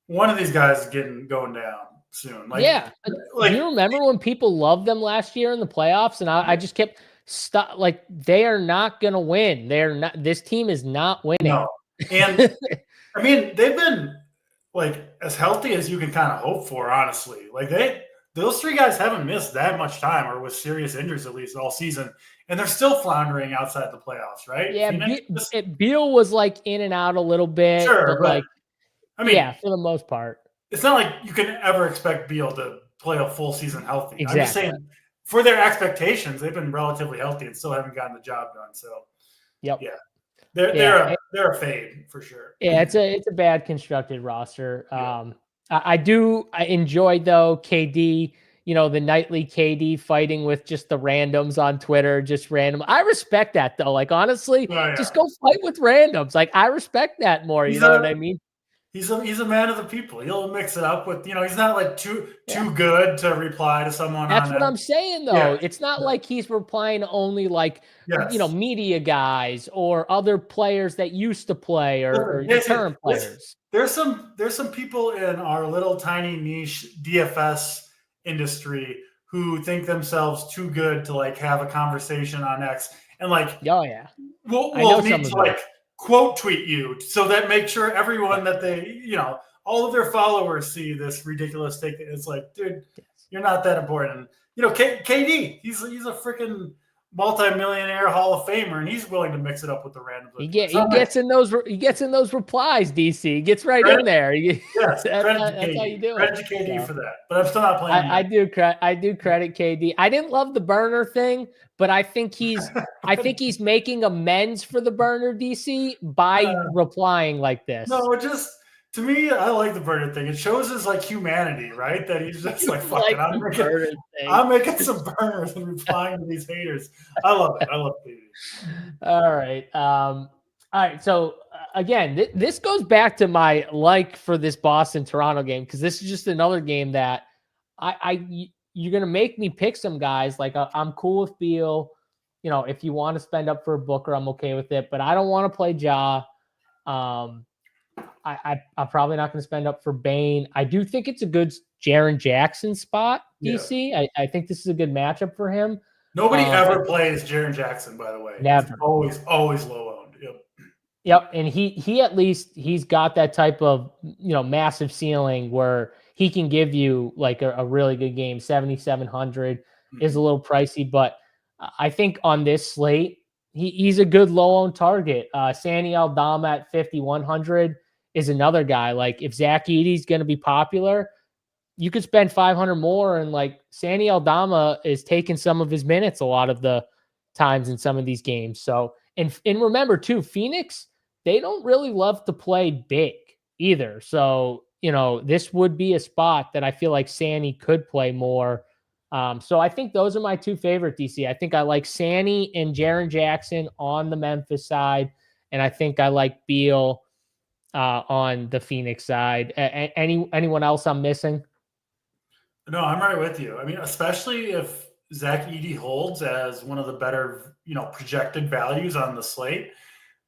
one of these guys is going down soon. Do you remember when people loved them last year in the playoffs? And I just kept they are not going to win. This team is not winning. No. And I mean, they've been like as healthy as you can kind of hope for, honestly. Like those 3 guys haven't missed that much time or with serious injuries at least all season. And they're still floundering outside the playoffs, right? Yeah, Beal was like in and out a little bit. Sure, but I mean, yeah, for the most part. It's not like you can ever expect Beal to play a full season healthy. Exactly. I'm just saying, for their expectations, they've been relatively healthy and still haven't gotten the job done. So, yep. Yeah. They're a fade for sure. Yeah, it's a bad constructed roster. Yeah. I enjoy though KD, the nightly KD fighting with just the randoms on Twitter, just random. I respect that though. Like honestly, just go fight with randoms. Like I respect that more. You know what I mean? He's a man of the people. He'll mix it up with, he's not like too good to reply to someone. That's what I'm saying though. Yeah. It's not like he's replying to only like, media guys or other players that used to play or current players. There's some people in our little tiny niche DFS industry who think themselves too good to like have a conversation on X and like, oh yeah, we'll need to like quote tweet you so that make sure everyone that they, all of their followers see this ridiculous take. It's like, dude, you're not that important. KD, he's a freaking multi-millionaire Hall of Famer, and he's willing to mix it up with the random. He gets in those replies. DC he gets right in there. Yes, that's how you do it. Credit to KD for that, but I'm still not playing. I do credit KD. I didn't love the burner thing, but I think he's making amends for the burner DC by replying like this. No, to me, I like the burner thing. It shows his like humanity, right? That he's just like, fuck it, I'm making some burners and replying to these haters. I love it. I love it. All right. All right. So again, this goes back to my like for this Boston-Toronto game because this is just another game that you're gonna make me pick some guys. Like I'm cool with Beal. If you want to spend up for a Booker, I'm okay with it. But I don't want to play Ja. I'm probably not going to spend up for Bane. I do think it's a good Jaren Jackson spot, DC. Yeah. I think this is a good matchup for him. Nobody ever plays Jaren Jackson, by the way. Never. He's always low owned. Yep. And he at least he's got that type of massive ceiling where he can give you like a really good game. 7,700 is a little pricey, but I think on this slate he's a good low owned target. Sandy Aldama at 5,100. Is another guy. Like if Zach Edey's going to be popular, you could spend 500 more. And like Sandy Aldama is taking some of his minutes a lot of the times in some of these games. So, and remember too, Phoenix, they don't really love to play big either. So, this would be a spot that I feel like Sandy could play more. So I think those are my 2 favorite DC. I think I like Sandy and Jaren Jackson on the Memphis side. And I think I like Beal on the Phoenix side. Anyone else I'm missing? No, I'm right with you. I mean, especially if Zach Edey holds as one of the better, projected values on the slate,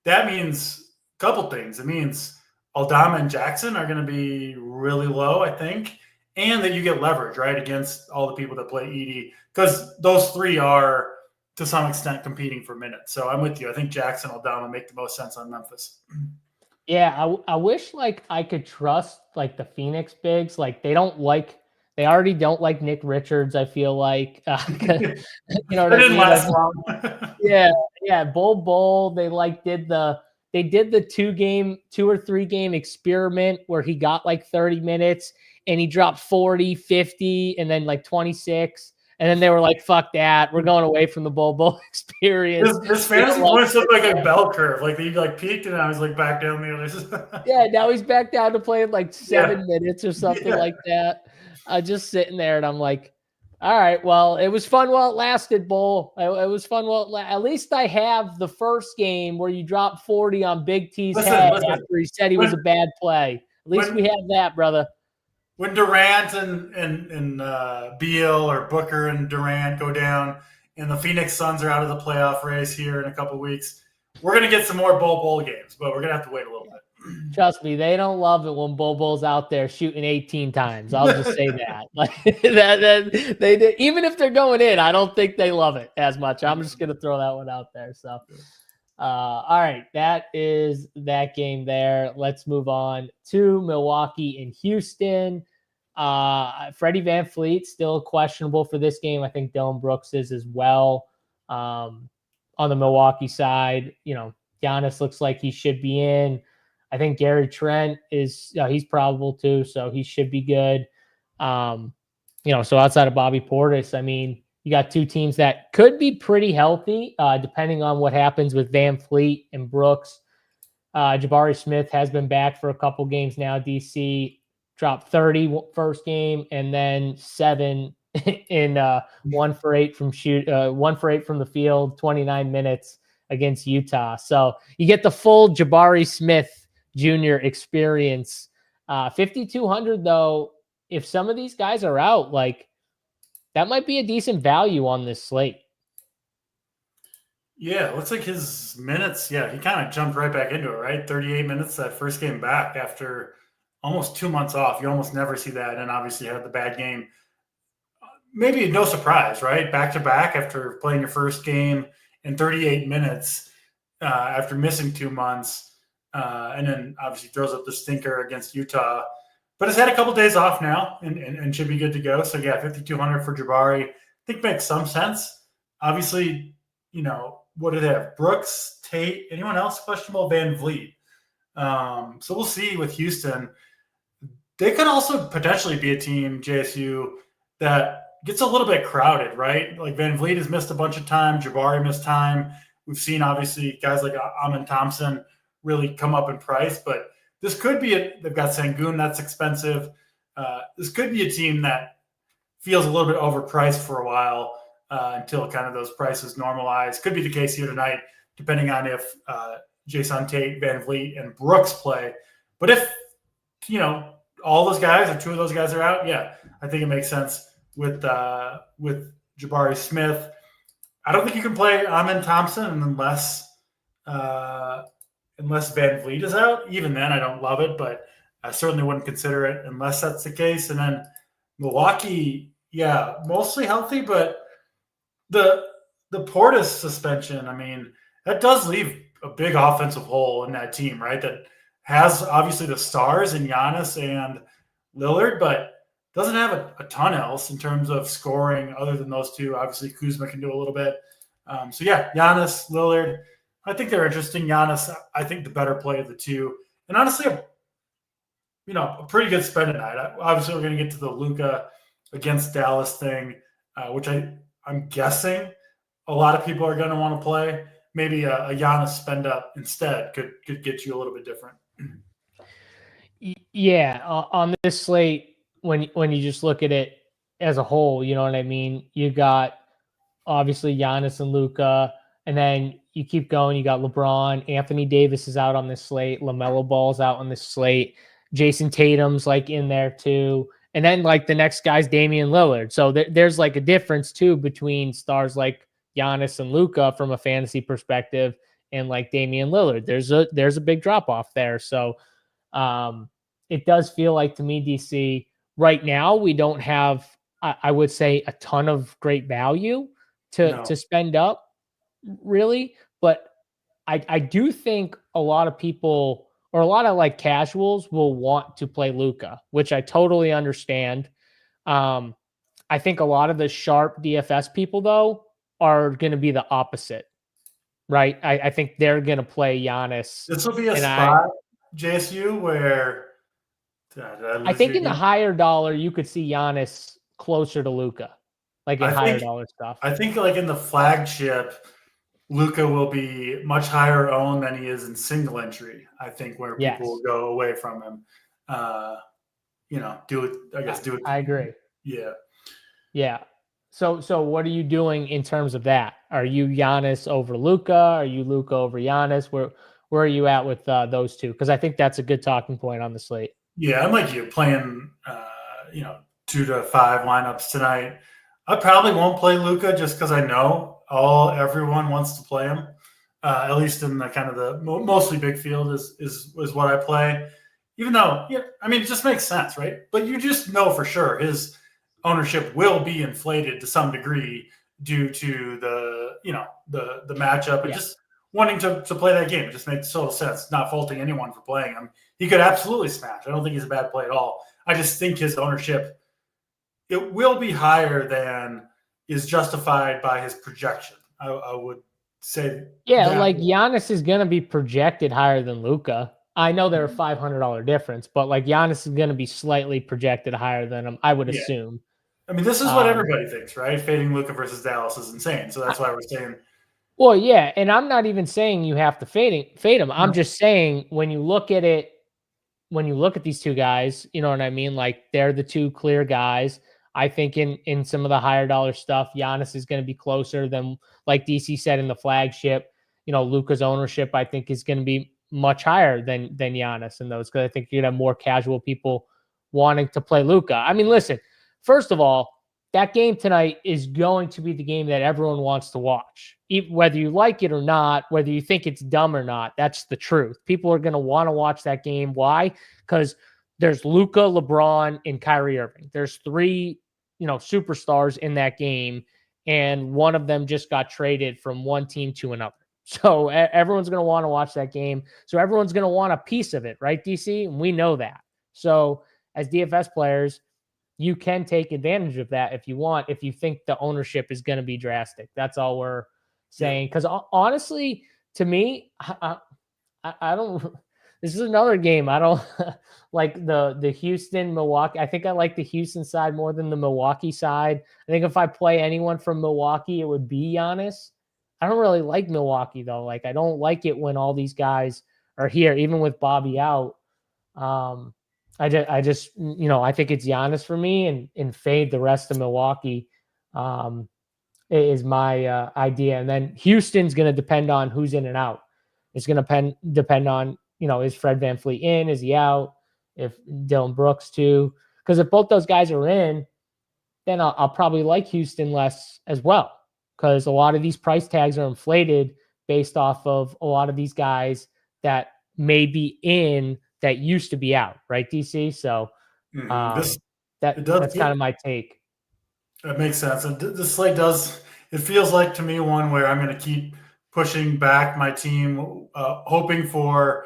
that means a couple things. It means Aldama and Jackson are going to be really low, I think, and that you get leverage, right, against all the people that play Edey, because those three are, to some extent, competing for minutes. So I'm with you. I think Jackson, Aldama make the most sense on Memphis. Yeah, I wish like I could trust like the Phoenix bigs. Like they already don't like Nick Richards. I feel like, you know what It I didn't mean? last Like, long. yeah. Bull. They did the 2 or 3 game experiment where he got like 30 minutes and he dropped 40, 50, and then like 26. And then they were like, fuck that. We're going away from the Bull experience. His fantasy points look like a bell curve. Like he like peaked and now he's like back down the others. Yeah, now he's back down to playing like 7 minutes or something Yeah. like that. Just sitting there, and I'm like, all right, well, it was fun while it lasted, Bull. It was fun while at least I have the first game where you dropped 40 on Big T's head after he said he was a bad play. At least we have that, brother. When Durant and Beal or Booker and Durant go down and the Phoenix Suns are out of the playoff race here in a couple of weeks, we're going to get some more bowl games, but we're going to have to wait a little bit. Trust me, they don't love it when Bull's out there shooting 18 times. I'll just say that. Like that they even if they're going in, I don't think they love it as much. I'm just gonna throw that one out there. So, all right, that is that game there. Let's move on to Milwaukee and Houston. Freddie VanVleet still questionable for this game. I think Dylan Brooks is as well. On the Milwaukee side, you know, Giannis looks like he should be in. I think Gary Trent is he's probable too, so he should be good. You know, so outside of Bobby Portis, I mean, you got two teams that could be pretty healthy, depending on what happens with VanVleet and Brooks. Jabari Smith has been back for a couple games now. DC dropped 30 first game and then 7 in 1 for 8 from 1 for 8 from the field, 29 minutes against Utah. So you get the full Jabari Smith Jr. experience. 5,200 though, if some of these guys are out, like that might be a decent value on this slate. Yeah, it looks like his minutes, yeah, he kind of jumped right back into it, right? 38 minutes that first game back after almost 2 months off. You almost never see that, and obviously had the bad game. Maybe no surprise, right? Back to back after playing your first game in 38 minutes after missing 2 months. And then obviously throws up the stinker against Utah, but has had a couple days off now and should be good to go. So yeah, 5,200 for Jabari, I think makes some sense. Obviously, you know, what do they have? Brooks, Tate, anyone else questionable? VanVleet. So we'll see with Houston. They could also potentially be a team, JSU, that gets a little bit crowded, right? Like VanVleet has missed a bunch of time. Jabari missed time. We've seen obviously guys like Amen Thompson really come up in price, but this could be they've got Sengun, that's expensive. This could be a team that feels a little bit overpriced for a while until kind of those prices normalize. Could be the case here tonight, depending on if Jason Tate, VanVleet, and Brooks play. But if, you know, all those guys or 2 of those guys are out, yeah, I think it makes sense with Jabari Smith. I don't think you can play Amen Thompson unless VanVleet is out. Even then, I don't love it, but I certainly wouldn't consider it unless that's the case. And then Milwaukee, yeah, mostly healthy, but the Portis suspension, I mean, that does leave a big offensive hole in that team, right? That has obviously the stars in Giannis and Lillard, but doesn't have a ton else in terms of scoring other than those two. Obviously, Kuzma can do a little bit. So yeah, Giannis, Lillard, I think they're interesting. Giannis, I think the better play of the two. And honestly, a pretty good spend tonight. Obviously, we're going to get to the Luka against Dallas thing, which I'm guessing a lot of people are going to want to play. Maybe a Giannis spend up instead could get you a little bit different. Yeah, on this slate, when you just look at it as a whole, you know what I mean? You got obviously Giannis and Luka, and then you keep going. You got LeBron. Anthony Davis is out on this slate. LaMelo Ball's out on this slate. Jason Tatum's like in there too. And then like the next guy's Damian Lillard. So there's like a difference too between stars like Giannis and Luka from a fantasy perspective and like Damian Lillard. There's a big drop off there. So It does feel like to me, DC, right now, we don't have, I would say, a ton of great value to spend up, really. But I do think a lot of people or a lot of like casuals will want to play Luka, which I totally understand. I think a lot of the sharp DFS people, though, are going to be the opposite, right? I think they're going to play Giannis. This will be a and spot, JSU, where I think in the higher dollar, you could see Giannis closer to Luka, like in higher dollar stuff. I think like in the flagship, Luka will be much higher owned than he is in single entry. I think where people will go away from him. Do it. I agree. Yeah. Yeah. So what are you doing in terms of that? Are you Giannis over Luka? Are you Luka over Giannis? Where are you at with those two? Because I think that's a good talking point on the slate. Yeah, I'm like you, playing 2 to 5 lineups tonight. I probably won't play Luka just because I know everyone wants to play him. At least in the kind of the mostly big field is what I play. Even though, it just makes sense, right? But you just know for sure his ownership will be inflated to some degree due to the matchup and just wanting to play that game. It just makes total sense. Not faulting anyone for playing him. He could absolutely smash. I don't think he's a bad play at all. I just think his ownership, it will be higher than is justified by his projection. I would say. Yeah, like Giannis is going to be projected higher than Luka. I know they're a $500 difference, but like Giannis is going to be slightly projected higher than him, I would assume. I mean, this is what everybody thinks, right? Fading Luka versus Dallas is insane. So that's why we're saying. Well, yeah, and I'm not even saying you have to fade him. I'm just saying when you look at it, when you look at these two guys, you know what I mean? Like they're the two clear guys. I think in some of the higher dollar stuff, Giannis is going to be closer than, like DC said, in the flagship. Luka's ownership, I think, is going to be much higher than Giannis in those, because I think you're going to have more casual people wanting to play Luka. I mean, listen, first of all, that game tonight is going to be the game that everyone wants to watch. Whether you like it or not, whether you think it's dumb or not, that's the truth. People are going to want to watch that game. Why? Because there's Luka, LeBron, and Kyrie Irving. There's three, superstars in that game, and one of them just got traded from one team to another. So everyone's going to want to watch that game. So everyone's going to want a piece of it, right, DC? And we know that. So as DFS players, you can take advantage of that if you want, if you think the ownership is going to be drastic. That's all we're saying. Because honestly, to me, I don't. This is another game. I don't like the Houston, Milwaukee. I think I like the Houston side more than the Milwaukee side. I think if I play anyone from Milwaukee, it would be Giannis. I don't really like Milwaukee, though. Like, I don't like it when all these guys are here, even with Bobby out. I just I think it's Giannis for me, and fade the rest of Milwaukee is my idea. And then Houston's going to depend on who's in and out. It's going to depend on, is Fred VanVleet in? Is he out? If Dylan Brooks too? Because if both those guys are in, then I'll probably like Houston less as well. Because a lot of these price tags are inflated based off of a lot of these guys that may be in that used to be out, right, DC? So that's kind of my take. That makes sense. And this slate it feels like to me one where I'm going to keep pushing back my team, hoping for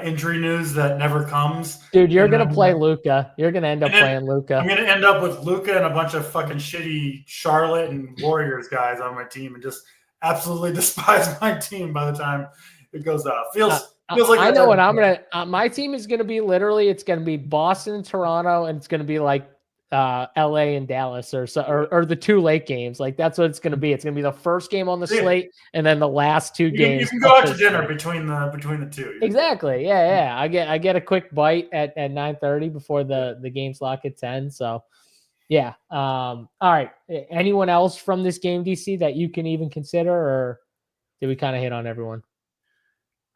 injury news that never comes. Dude, you're going to play Luka. You're going to end up playing Luka. I'm going to end up with Luka and a bunch of fucking shitty Charlotte and Warriors guys on my team and just absolutely despise my team by the time it goes off. Feels like I know what I'm going to my team is going to be literally, it's going to be Boston and Toronto, and it's going to be like LA and Dallas or the two late games. Like that's what it's going to be. It's going to be the first game on the slate and then the last two games. You can go out to dinner between the two. Exactly. Yeah. I get a quick bite at 9:30 before the games lock at 10. So yeah. All right. Anyone else from this game, DC, that you can even consider, or did we kind of hit on everyone?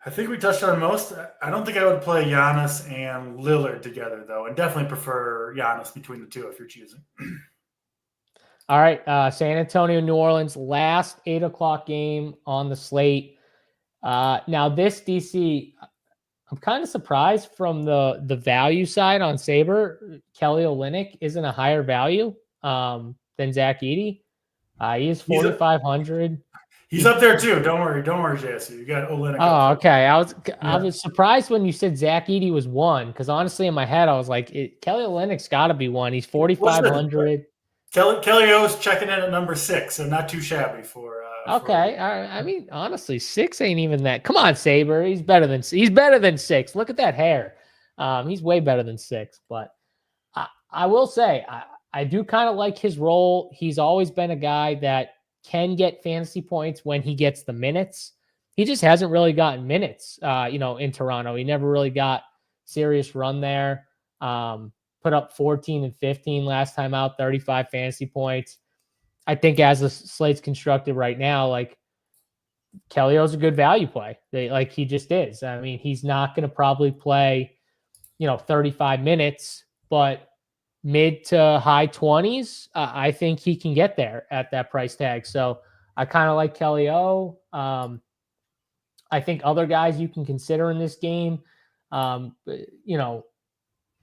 I think we touched on most. I don't think I would play Giannis and Lillard together, though, and definitely prefer Giannis between the two if you're choosing. All right. San Antonio, New Orleans, last 8 o'clock game on the slate. Now, this, DC, I'm kind of surprised from the value side on Saber. Kelly Olynyk isn't a higher value than Zach Edey. He is 4,500. He's up there too. Don't worry, JSU. You got Olynyk. Oh, okay. I Yeah. was surprised when you said Zach Edey was 1, because honestly in my head I was like, Kelly Olynyk's got to be 1. He's 4,500. Kelly O's checking in at number 6, so not too shabby for. Okay, I mean, honestly, 6 ain't even that. Come on, Saber. He's better than 6. Look at that hair. He's way better than 6. But I will say, I do kind of like his role. He's always been a guy that can get fantasy points when he gets the minutes. He just hasn't really gotten minutes, in Toronto. He never really got serious run there. Put up 14 and 15 last time out, 35 fantasy points. I think as the slate's constructed right now, like Kelly O's a good value play. He just is. I mean, he's not going to probably play, 35 minutes, but mid to high 20s, I think he can get there at that price tag. So I kind of like Kelly O. I think other guys you can consider in this game,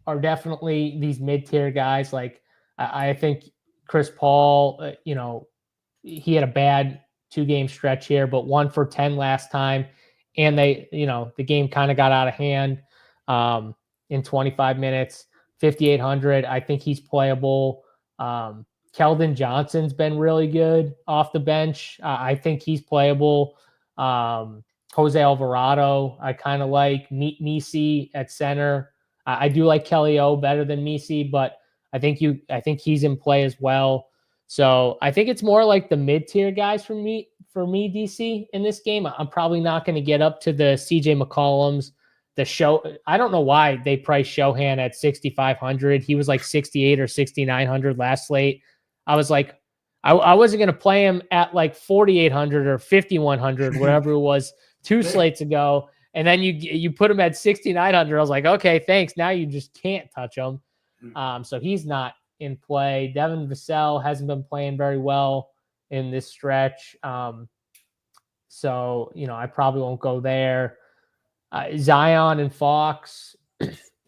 are definitely these mid-tier guys. Like I think Chris Paul, he had a bad 2-game stretch here, but 1 for 10 last time. And the game kind of got out of hand in 25 minutes, 5,800. I think he's playable. Keldon Johnson's been really good off the bench. I think he's playable. Jose Alvarado, I kind of like. Misi at center. I do like Kelly O better than Misi, but I think he's in play as well. So I think it's more like the mid-tier guys for me, DC, in this game. I'm probably not going to get up to the CJ McCollums. I don't know why they priced Shohan at 6,500. He was like 68 or 6,900 last slate. I was like, I wasn't going to play him at like 4,800 or 5,100, whatever it was, 2 slates ago. And then you put him at 6,900. I was like, okay, thanks. Now you just can't touch him. So he's not in play. Devin Vassell hasn't been playing very well in this stretch. So, I probably won't go there. Zion and Fox.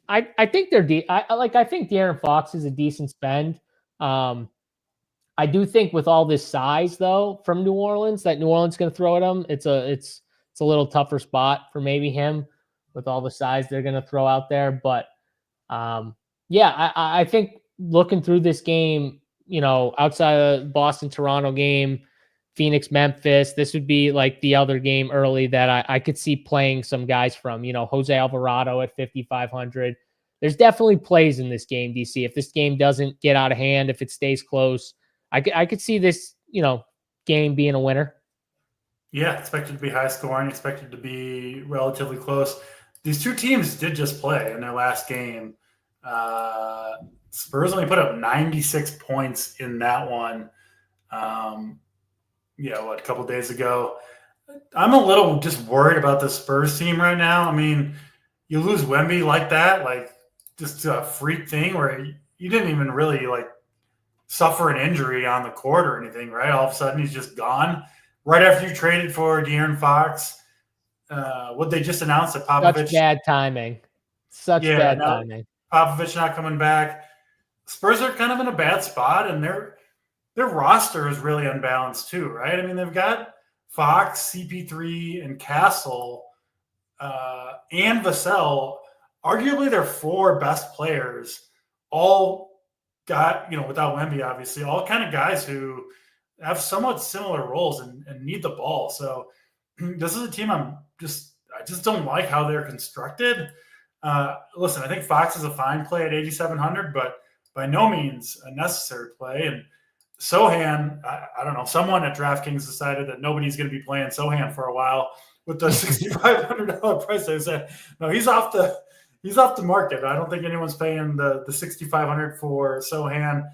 I think they're I think De'Aaron Fox is a decent spend. I do think with all this size though from New Orleans, that New Orleans is going to throw at him. It's a little tougher spot for maybe him with all the size they're going to throw out there. But I think looking through this game, outside of the Boston-Toronto game, Phoenix-Memphis, this would be like the other game early that I could see playing some guys from, Jose Alvarado at 5,500. There's definitely plays in this game, DC. If this game doesn't get out of hand, if it stays close, I could see this, game being a winner. Yeah, expected to be high scoring, expected to be relatively close. These two teams did just play in their last game. Spurs only put up 96 points in that one. A couple days ago. I'm a little just worried about the Spurs team right now. I mean, you lose Wemby like that, like just a freak thing where you didn't even really like suffer an injury on the court or anything, right? All of a sudden he's just gone. Right after you traded for De'Aaron Fox, what they just announced that Popovich. Such bad timing. Bad timing. Popovich not coming back. Spurs are kind of in a bad spot, and their roster is really unbalanced too, right? I mean, they've got Fox, CP3, and Castle, and Vassell. Arguably, their 4 best players, all got, without Wemby, obviously, all kind of guys who have somewhat similar roles and need the ball. So this is a team I just don't like how they're constructed. Listen, I think Fox is a fine play at 8,700, but by no means a necessary play. And Sohan, I don't know, someone at DraftKings decided that nobody's going to be playing Sohan for a while with the $6,500 price. They said, no, he's off the market. I don't think anyone's paying the $6,500 for Sohan.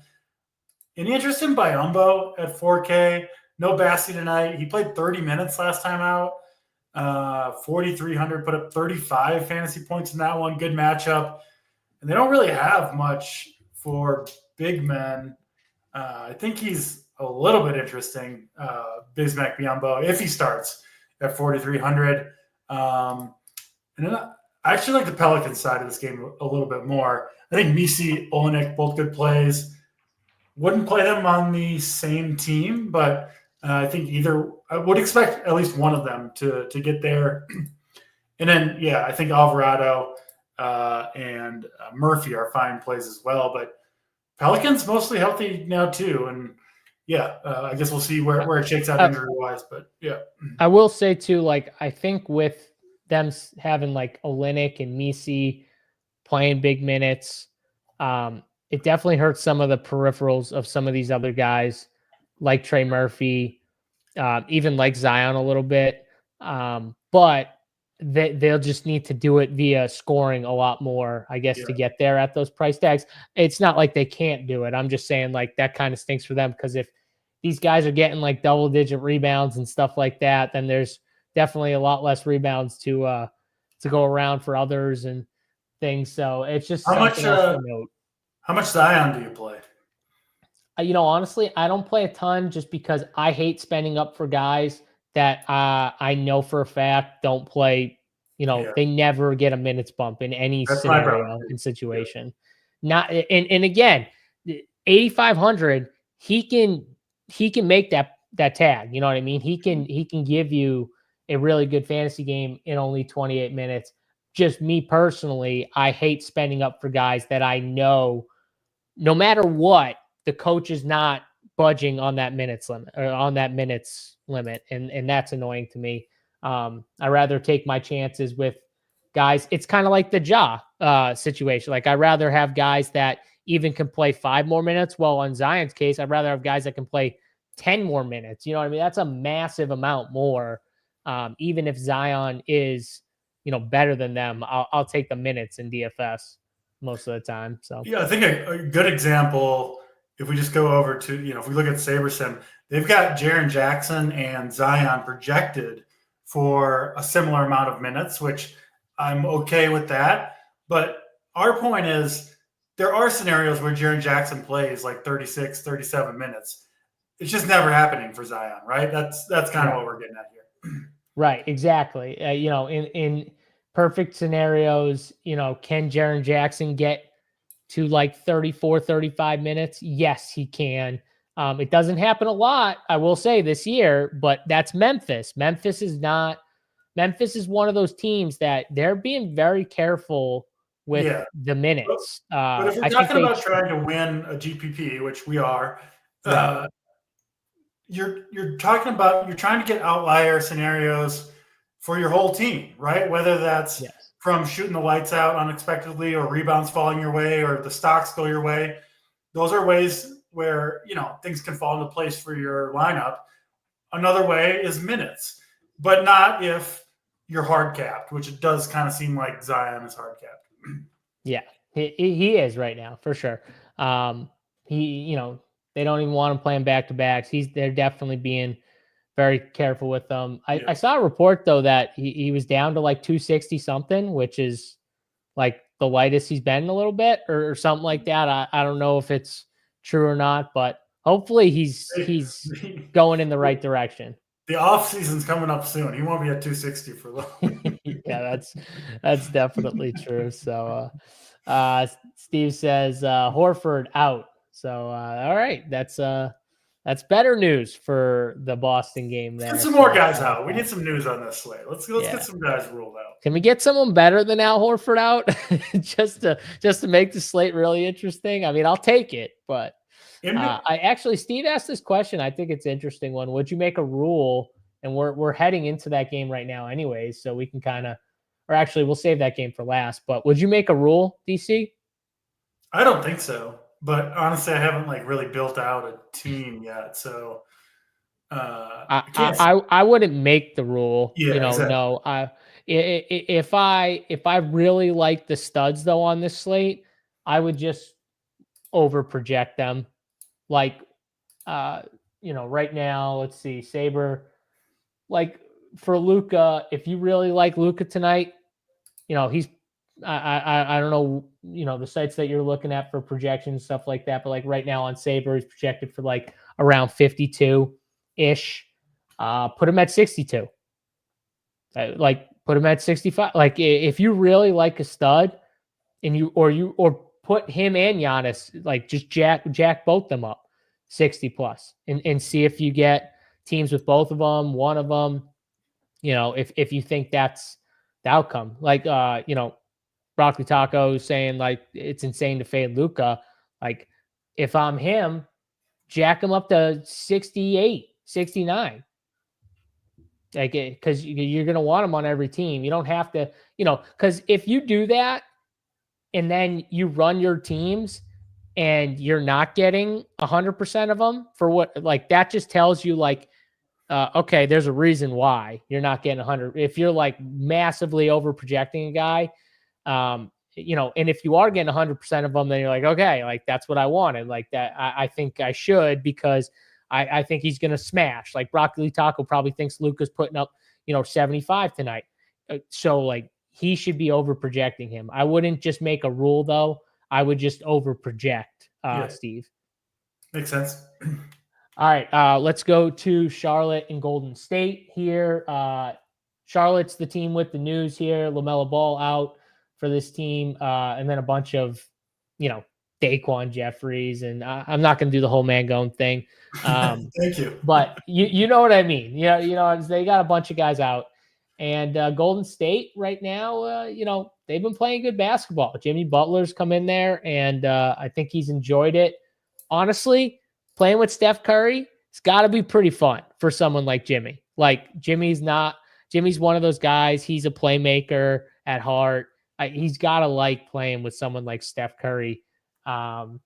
Any interest in Biyombo at 4K? No Bassi tonight. He played 30 minutes last time out. 4,300, put up 35 fantasy points in that one. Good matchup. And they don't really have much for big men. I think he's a little bit interesting, Bismack Biyombo, if he starts at 4,300. And then I actually like the Pelicans side of this game a little bit more. I think Misi, Olenek, both good plays. Wouldn't play them on the same team, but I think I would expect at least one of them to get there. And then, yeah, I think Alvarado and Murphy are fine plays as well. But Pelicans mostly healthy now too, and yeah, I guess we'll see where it shakes out injury wise. But yeah, I will say too, like I think with them having like Olenek and Misi playing big minutes, it definitely hurts some of the peripherals of some of these other guys, like Trey Murphy, even like Zion a little bit. But they'll just need to do it via scoring a lot more, I guess, to get there at those price tags. It's not like they can't do it. I'm just saying like that kind of stinks for them, because if these guys are getting like double-digit rebounds and stuff like that, then there's definitely a lot less rebounds to go around for others and things. So it's just something else to note. How much Zion do you play? Honestly, I don't play a ton just because I hate spending up for guys that I know for a fact don't play. They never get a minutes bump in any scenario and situation. Not and again, 8,500, he can make that tag. You know what I mean? He can give you a really good fantasy game in only 28 minutes. Just me personally, I hate spending up for guys that I know, no matter what, the coach is not budging on that minutes limit or on that minutes limit. And that's annoying to me. I rather take my chances with guys. It's kind of like the situation. Like I rather have guys that even can play 5 more minutes. Well, on Zion's case, I'd rather have guys that can play 10 more minutes. You know what I mean? That's a massive amount more. Even if Zion is, better than them, I'll take the minutes in DFS most of the time. So yeah, I think a good example, if we just go over to, if we look at SaberSim, they've got Jaren Jackson and Zion projected for a similar amount of minutes, which I'm okay with that. But our point is there are scenarios where Jaren Jackson plays like 36, 37 minutes. It's just never happening for Zion, right? That's kind of what we're getting at here. Right, exactly. In perfect scenarios, can Jaren Jackson get to like 34, 35 minutes? Yes, he can. It doesn't happen a lot, I will say, this year, but that's Memphis. Memphis is one of those teams that they're being very careful with the minutes. But if we're talking about trying to win a GPP, which we are, you're talking about, you're trying to get outlier scenarios for your whole team, right? Whether that's from shooting the lights out unexpectedly or rebounds falling your way or the stocks go your way. Those are ways where, things can fall into place for your lineup. Another way is minutes, but not if you're hard capped, which it does kind of seem like Zion is hard capped. Yeah, he is right now for sure. They don't even want him playing back-to-backs. They're definitely being very careful with them. I saw a report though that he was down to like 260 something, which is like the lightest he's been in a little bit or something like that. I don't know if it's true or not, but hopefully he's going in the right direction. The off season's coming up soon. He won't be at 260 for long. Yeah, that's definitely true. So Steve says Horford out. So all right, that's better news for the Boston game there. Get some more guys out. We need some news on this slate. Let's get some guys ruled out. Can we get someone better than Al Horford out just to make the slate really interesting? I mean, I'll take it, but Steve asked this question. I think it's an interesting one. Would you make a rule? And we're heading into that game right now anyways, so we can we'll save that game for last, but would you make a rule, DC? I don't think so. But honestly, I haven't really built out a team yet, so I wouldn't make the rule. Exactly. No. If I really like the studs though on this slate, I would just over project them. Right now, let's see, Saber. Like for Luka, if you really like Luka tonight, he's. I don't know, the sites that you're looking at for projections, stuff like that. But like right now on Saber, he's projected for like around 52-ish. Put him at 62. put him at 65. Like if you really like a stud and or put him and Giannis, like just jack both them up 60 plus and see if you get teams with both of them, one of them, if you think that's the outcome. Like, Broccoli Taco saying like it's insane to fade Luka. Like if I'm him, jack him up to 68, 69. Like, because you're going to want him on every team. You don't have to, because if you do that and then you run your teams and you're not getting 100% of them for what, like that just tells you like, okay, there's a reason why you're not getting 100. If you're like massively over projecting a guy, and if you are getting 100% of them, then you're like, okay, like that's what I wanted. Like that, I think I should because I think he's going to smash. Like Broccoli Taco probably thinks Luka's putting up, 75 tonight. So like he should be over projecting him. I wouldn't just make a rule though. I would just over project, Steve. Makes sense. All right, let's go to Charlotte and Golden State here. Charlotte's the team with the news here. LaMelo Ball out for this team, and then a bunch of, Daquan Jeffries, and I'm not going to do the whole Mangone thing. Thank you. But you know what I mean. They got a bunch of guys out, and Golden State right now, they've been playing good basketball. Jimmy Butler's come in there, and I think he's enjoyed it. Honestly, playing with Steph Curry, it's got to be pretty fun for someone like Jimmy. Like Jimmy's one of those guys. He's a playmaker at heart. He's got to like playing with someone like Steph Curry. And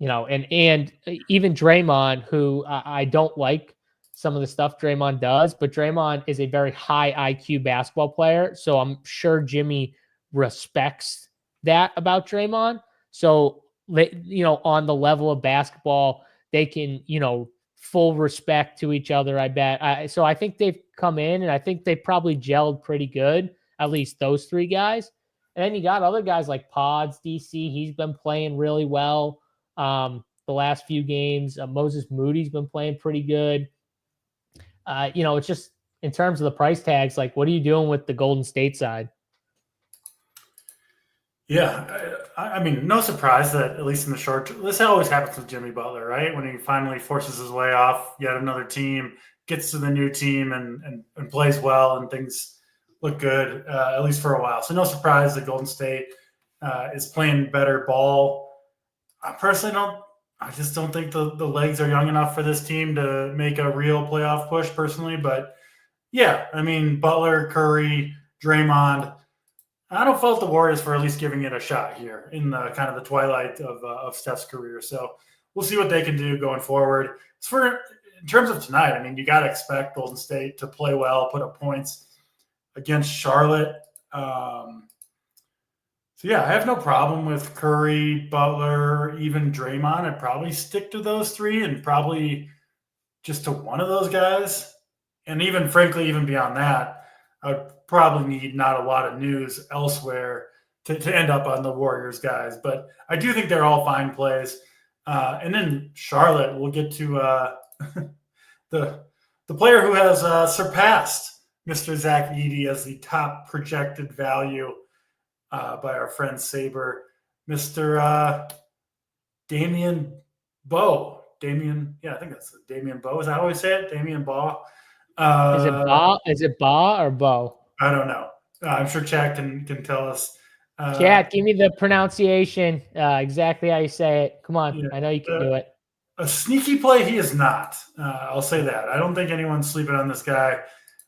even Draymond, who I don't like some of the stuff Draymond does, but Draymond is a very high IQ basketball player. So I'm sure Jimmy respects that about Draymond. So, on the level of basketball, they can, full respect to each other, I bet. So I think they've come in and I think they probably gelled pretty good, at least those three guys. And then you got other guys like Pods, DC. He's been playing really well the last few games. Moses Moody's been playing pretty good. It's just in terms of the price tags, like what are you doing with the Golden State side? Yeah, I mean, no surprise that at least in the short term, this always happens with Jimmy Butler, right? When he finally forces his way off yet another team, gets to the new team and plays well and things look good, at least for a while. So no surprise that Golden State is playing better ball. I just don't think the legs are young enough for this team to make a real playoff push personally. But yeah, I mean, Butler, Curry, Draymond, I don't fault the Warriors for at least giving it a shot here in the kind of the twilight of Steph's career. So we'll see what they can do going forward. In terms of tonight, I mean, you got to expect Golden State to play well, put up points against Charlotte. So yeah, I have no problem with Curry, Butler, even Draymond. I'd probably stick to those three and probably just to one of those guys. And even frankly, even beyond that, I would probably need not a lot of news elsewhere to end up on the Warriors guys. But I do think they're all fine plays. And then Charlotte, we'll get to the player who has surpassed Mr. Zach Edey as the top projected value by our friend Saber, Mr. Damian Bowe. I think that's Damian Bowe. Is that how we say it? Damian Bowe. Is it Ba or Bo? I don't know. I'm sure Chad can tell us. Chad, give me the pronunciation, exactly how you say it. Come on, I know you can do it. A sneaky play he is not. I'll say that. I don't think anyone's sleeping on this guy.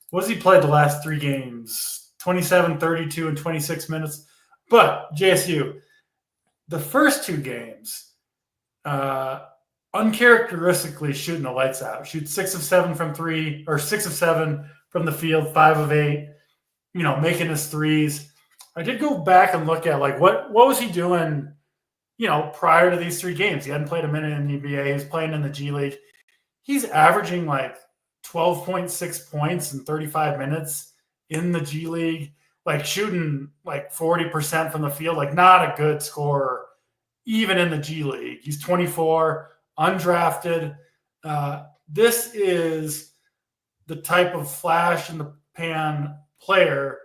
What has he played the last three games? 27, 32, and 26 minutes. But, JSU, the first two games, uncharacteristically shooting the lights out. Shoot 6 of 7 from three, or 6 of 7 from the field, 5 of 8, making his threes. I did go back and look at, what was he doing, prior to these three games? He hadn't played a minute in the NBA. He was playing in the G League. He's averaging, 12.6 points in 35 minutes in the G League, shooting 40% from the field, not a good scorer, even in the G League. He's 24, undrafted. This is the type of flash in the pan player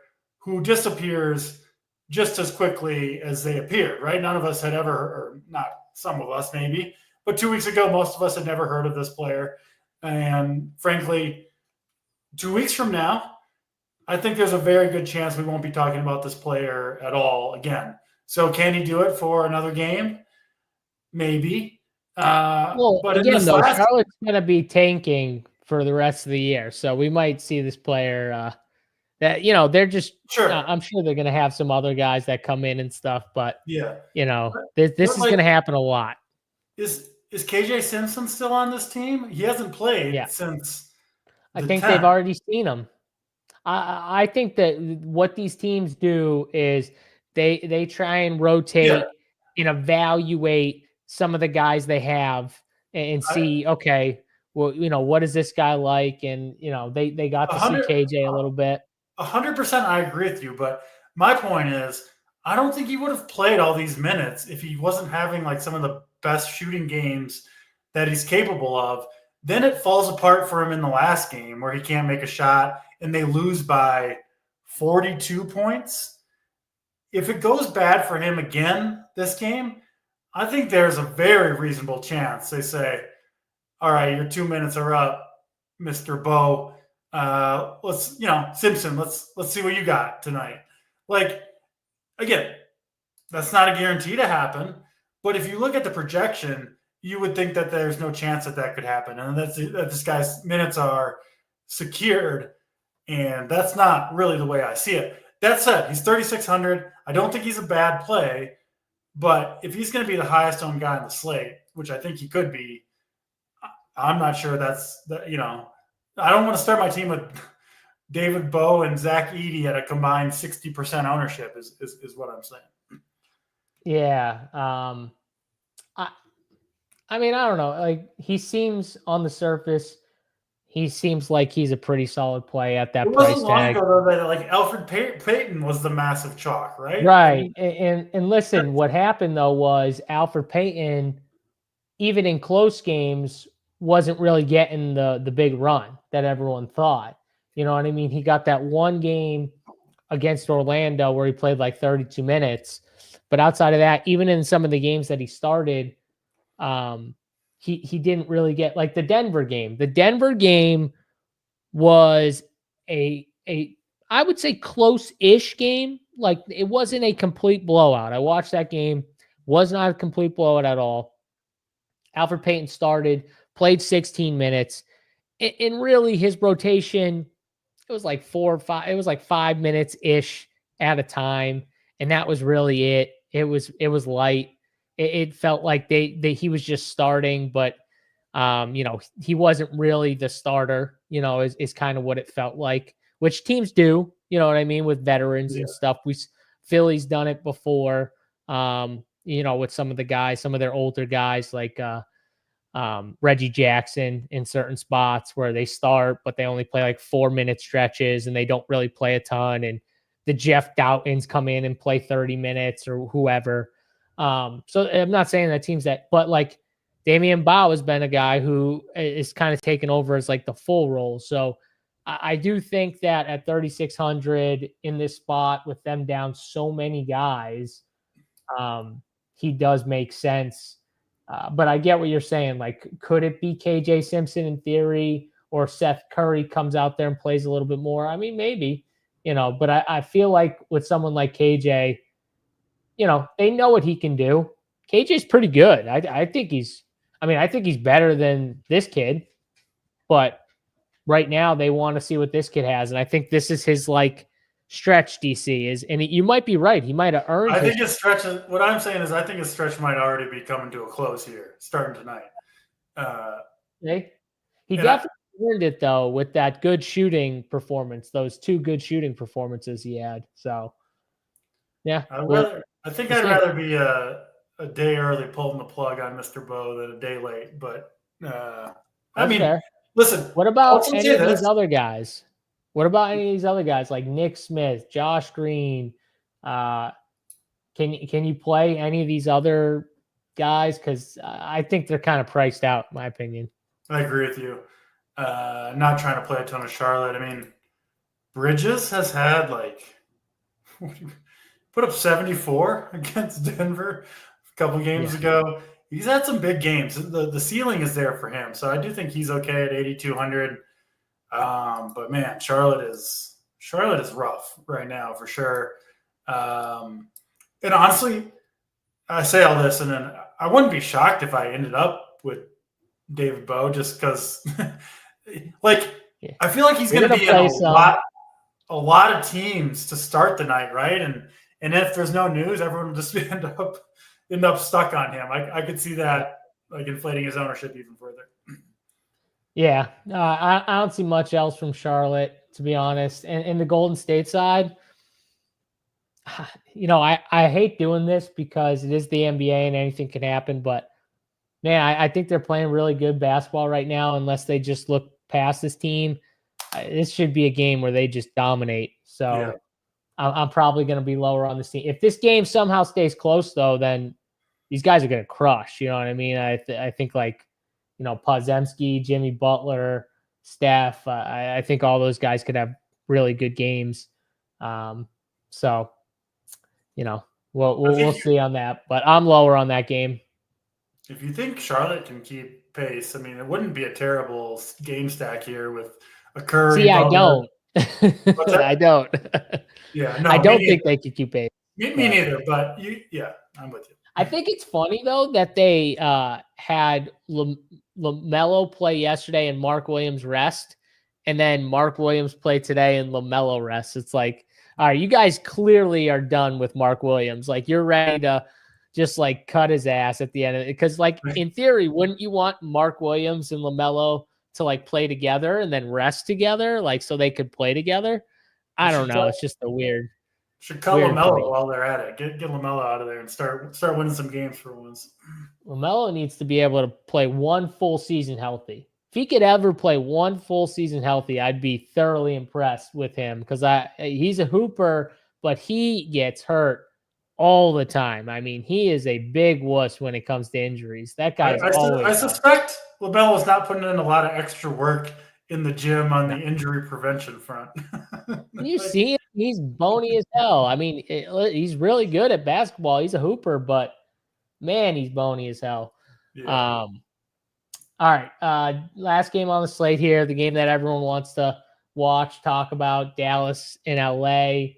who disappears just as quickly as they appeared, right? None of us had ever, or not some of us maybe, but 2 weeks ago, most of us had never heard of this player. And frankly, 2 weeks from now, I think there's a very good chance we won't be talking about this player at all again. So can he do it for another game? Maybe. Well, but again, though, Charlotte's going to be tanking for the rest of the year. So we might see this player that, they're just, sure. I'm sure they're going to have some other guys that come in and stuff. But, yeah, this is going to happen a lot. Is KJ Simpson still on this team? He hasn't played since I think 10th. they've already seen him. I think that what these teams do is they try and rotate and evaluate some of the guys they have and see, okay, well, what is this guy like? And, they got to see KJ a little bit. 100% I agree with you. But my point is, I don't think he would have played all these minutes if he wasn't having like some of the best shooting games that he's capable of. Then it falls apart for him in the last game where he can't make a shot and they lose by 42 points. If it goes bad for him again this game, I think there's a very reasonable chance they say, all right, your 2 minutes are up, Mr. Bo. Let's, Simpson, let's see what you got tonight. Like, again, that's not a guarantee to happen. But if you look at the projection, you would think that there's no chance that could happen. And that this guy's minutes are secured. And that's not really the way I see it. That said, he's 3,600. I don't think he's a bad play. But if he's going to be the highest owned guy on the slate, which I think he could be, I'm not sure that's, I don't want to start my team with David Bowe and Zach Edey at a combined 60% ownership is what I'm saying. Yeah. I mean, I don't know. Like, he seems on the surface, he seems like he's a pretty solid play at that price tag. Ago, though, that, like, Alfred Payton was the massive chalk, right? Right. And listen, what happened though was Alfred Payton, even in close games, wasn't really getting the big run that everyone thought. You know what I mean? He got that one game against Orlando where he played like 32 minutes. But outside of that, even in some of the games that he started, he didn't really get, like, the Denver game. The Denver game was a I would say close-ish game. Like, it wasn't a complete blowout. I watched that game. Was not a complete blowout at all. Alfred Payton started, played 16 minutes. And really his rotation, it was like 4 or 5. It was like 5 minutes-ish at a time. And that was really it. It was light. It felt like he was just starting, but he wasn't really the starter, is kind of what it felt like, which teams do, you know what I mean, with veterans and stuff. Philly's done it before, with some of the guys, some of their older guys like Reggie Jackson in certain spots where they start, but they only play like 4-minute stretches and they don't really play a ton. And the Jeff Doughtons come in and play 30 minutes or whoever. So I'm not saying that teams that, but like Damian Bao has been a guy who is kind of taken over as like the full role. So I do think that at 3,600 in this spot with them down so many guys, he does make sense. But I get what you're saying. Like, could it be KJ Simpson in theory, or Seth Curry comes out there and plays a little bit more? I mean, maybe, but I feel like with someone like KJ, they know what he can do. KJ's pretty good. I think he's better than this kid, but right now they want to see what this kid has. And I think this is his like stretch DC is, and you might be right. He might have earned. I think his stretch, what I'm saying is I think his stretch might already be coming to a close here, starting tonight. Okay. He definitely earned it though with that good shooting performance, those 2 good shooting performances he had. So yeah. I think I'd rather be a day early pulling the plug on Mr. Bo than a day late. But I mean, fair. Listen. What about any of these other guys? What about any of these other guys like Nick Smith, Josh Green? Can you play any of these other guys? Because I think they're kind of priced out, in my opinion. I agree with you. Not trying to play a ton of Charlotte. I mean, Bridges has had like put up 74 against Denver a couple games ago. He's had some big games. The ceiling is there for him. So I do think he's okay at 8,200. But man, Charlotte is rough right now for sure. And honestly, I say all this, and then I wouldn't be shocked if I ended up with David Bowe just because, I feel like he's going to be in a lot of teams to start the night, right? And if there's no news, everyone will just end up stuck on him. I could see that inflating his ownership even further. Yeah, I don't see much else from Charlotte, to be honest. And in the Golden State side, I hate doing this because it is the NBA and anything can happen. But man, I think they're playing really good basketball right now. Unless they just look past this team, this should be a game where they just dominate. So I'm probably going to be lower on this team. If this game somehow stays close, though, then these guys are going to crush. You know what I mean? I think Podziemski, Jimmy Butler, Steph. I think all those guys could have really good games. So, we'll see on that. But I'm lower on that game. If you think Charlotte can keep pace, I mean, it wouldn't be a terrible game stack here with a Curry. See, I don't. I don't. Yeah, no, I don't think they could keep pace. Me neither. But I'm with you. I think it's funny though that they had LaMelo play yesterday and Mark Williams rest, and then Mark Williams play today and LaMelo rest. It's like, all right, you guys clearly are done with Mark Williams. Like, you're ready to just cut his ass at the end of it. Because in theory, wouldn't you want Mark Williams and LaMelo to play together and then rest together, so they could play together? I don't know. It's just a weird. Should cut LaMelo while they're at it. Get LaMelo out of there and start winning some games for once. LaMelo needs to be able to play one full season healthy. If he could ever play one full season healthy, I'd be thoroughly impressed with him because he's a hooper, but he gets hurt all the time. I mean, he is a big wuss when it comes to injuries. That guy's always. I suspect LaMelo is not putting in a lot of extra work in the gym on the injury prevention front. You see him? He's bony as hell. I mean, he's really good at basketball. He's a hooper, but man, he's bony as hell. Yeah. All right. Last game on the slate here, the game that everyone wants to watch, talk about, Dallas and LA.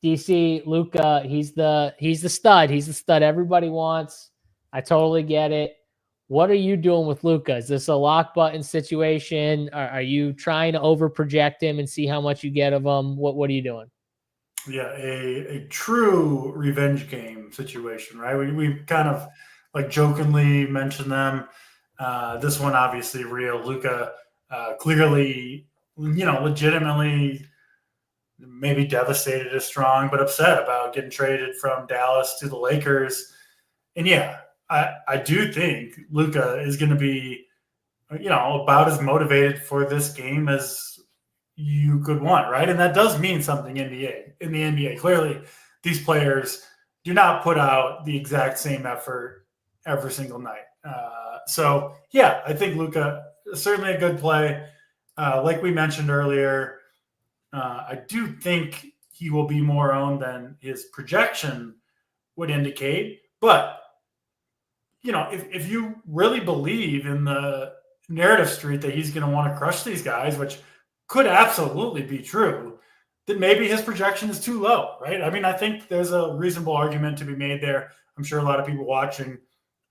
DC, Luka, he's the stud. He's the stud everybody wants. I totally get it. What are you doing with Luka? Is this a lock button situation? Are you trying to over project him and see how much you get of him? What are you doing? Yeah, a true revenge game situation, right? We kind of jokingly mentioned them. This one obviously real. Luka clearly, legitimately maybe devastated is strong, but upset about getting traded from Dallas to the Lakers. And I do think Luka is going to be, about as motivated for this game as you could want, right? And that does mean something in the NBA. Clearly, these players do not put out the exact same effort every single night. I think Luka is certainly a good play. Like we mentioned earlier, I do think he will be more owned than his projection would indicate. But, if you really believe in the narrative street that he's going to want to crush these guys, which could absolutely be true, then maybe his projection is too low, right? I mean, I think there's a reasonable argument to be made there. I'm sure a lot of people watching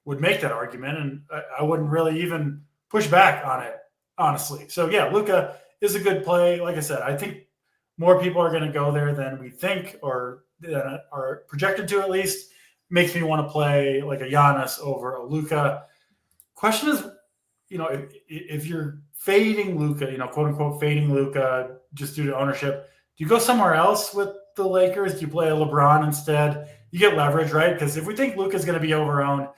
would make that argument, and I wouldn't really even push back on it, honestly. So, Luka is a good play. Like I said, I think more people are going to go there than we think or are projected to, at least. Makes me want to play like a Giannis over a Luka. Question is, if you're fading Luka, quote unquote fading Luka just due to ownership, do you go somewhere else with the Lakers? Do you play a LeBron instead? You get leverage, right? Because if we think Luka is going to be overowned,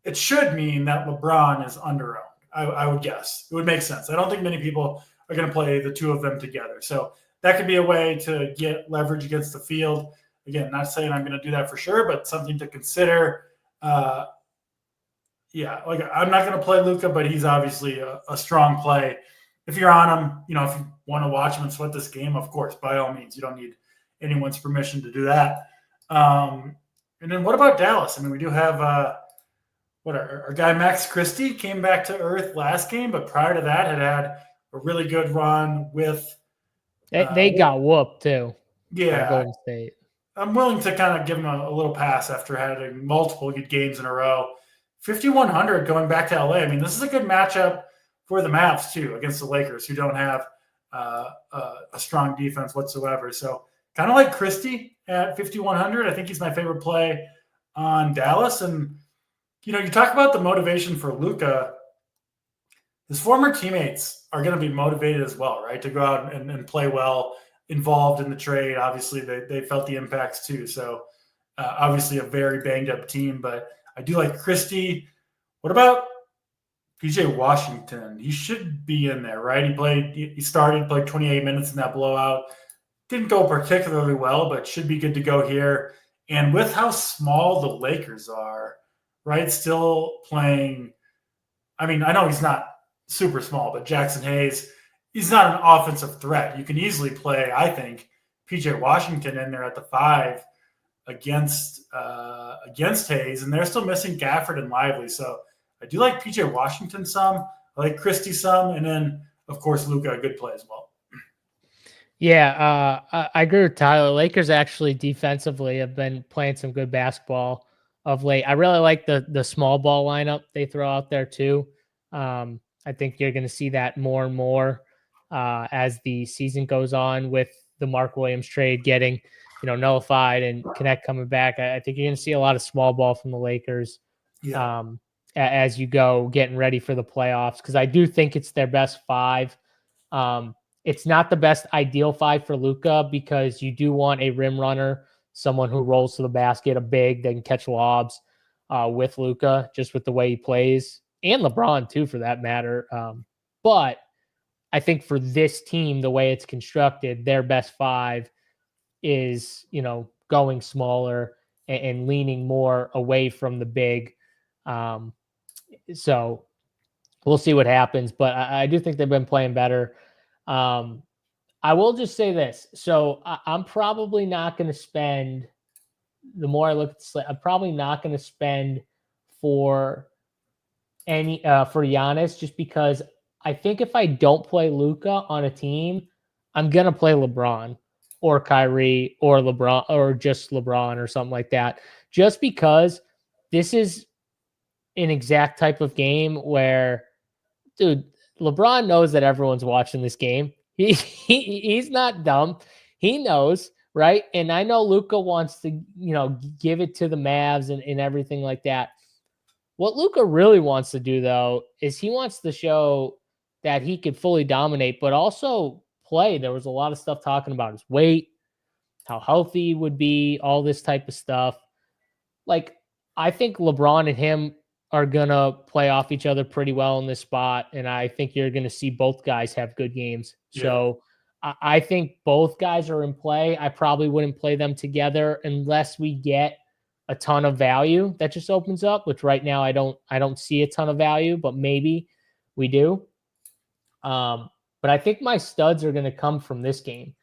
it should mean that LeBron is underowned. I would guess. It would make sense. I don't think many people are going to play the two of them together. So that could be a way to get leverage against the field. Again, not saying I'm going to do that for sure, but something to consider. I'm not going to play Luka, but he's obviously a strong play. If you're on him, if you want to watch him and sweat this game, of course, by all means, you don't need anyone's permission to do that. And then what about Dallas? I mean, we do have our guy Max Christie came back to earth last game, but prior to that had a really good run with. They got whooped too. Yeah, Golden State. I'm willing to kind of give him a little pass after having multiple good games in a row. 5,100 going back to LA. I mean, this is a good matchup for the Mavs too against the Lakers, who don't have a strong defense whatsoever. So kind of like Christie at 5,100. I think he's my favorite play on Dallas. And you talk about the motivation for Luka. His former teammates are going to be motivated as well, right? To go out and play well, involved in the trade. Obviously, they felt the impacts too. So obviously a very banged up team, but I do like Christie. What about PJ Washington? He should be in there, right? He played 28 minutes in that blowout. Didn't go particularly well, but should be good to go here. And with how small the Lakers are, right? Still playing. I mean, I know he's not super small, but Jackson Hayes, he's not an offensive threat. You can easily play, I think, PJ Washington in there at the 5 against Hayes, and they're still missing Gafford and Lively. So I do like PJ Washington some. I like Christie some, and then of course Luka, a good play as well. Yeah, I agree with Tyler. Lakers actually defensively have been playing some good basketball of late. I really like the small ball lineup they throw out there too. I think you're going to see that more and more as the season goes on, with the Mark Williams trade getting nullified and Connect coming back. I think you're going to see a lot of small ball from the Lakers as you go getting ready for the playoffs, because I do think it's their best 5. It's not the best ideal 5 for Luka, because you do want a rim runner, someone who rolls to the basket, a big that can catch lobs with Luka, just with the way he plays, and LeBron too, for that matter. But I think for this team, the way it's constructed, their best 5 is, going smaller and leaning more away from the big. So we'll see what happens, but I do think they've been playing better. I will just say this. So I'm probably not going to spend, the more I look at the slate, I'm probably not going to spend for Giannis, just because I think if I don't play Luka on a team, I'm going to play LeBron or Kyrie or LeBron or just LeBron or something like that, just because this is an exact type of game where, dude, LeBron knows that everyone's watching this game. He's not dumb. He knows, right? And I know Luka wants to, give it to the Mavs and everything like that. What Luka really wants to do, though, is he wants to show that he could fully dominate, but also play. There was a lot of stuff talking about his weight, how healthy he would be, all this type of stuff. Like, I think LeBron and him are going to play off each other pretty well in this spot, and I think you're going to see both guys have good games. Yeah. So I think both guys are in play. I probably wouldn't play them together unless we get a ton of value that just opens up, which right now I don't see a ton of value, but maybe we do. But I think my studs are going to come from this game,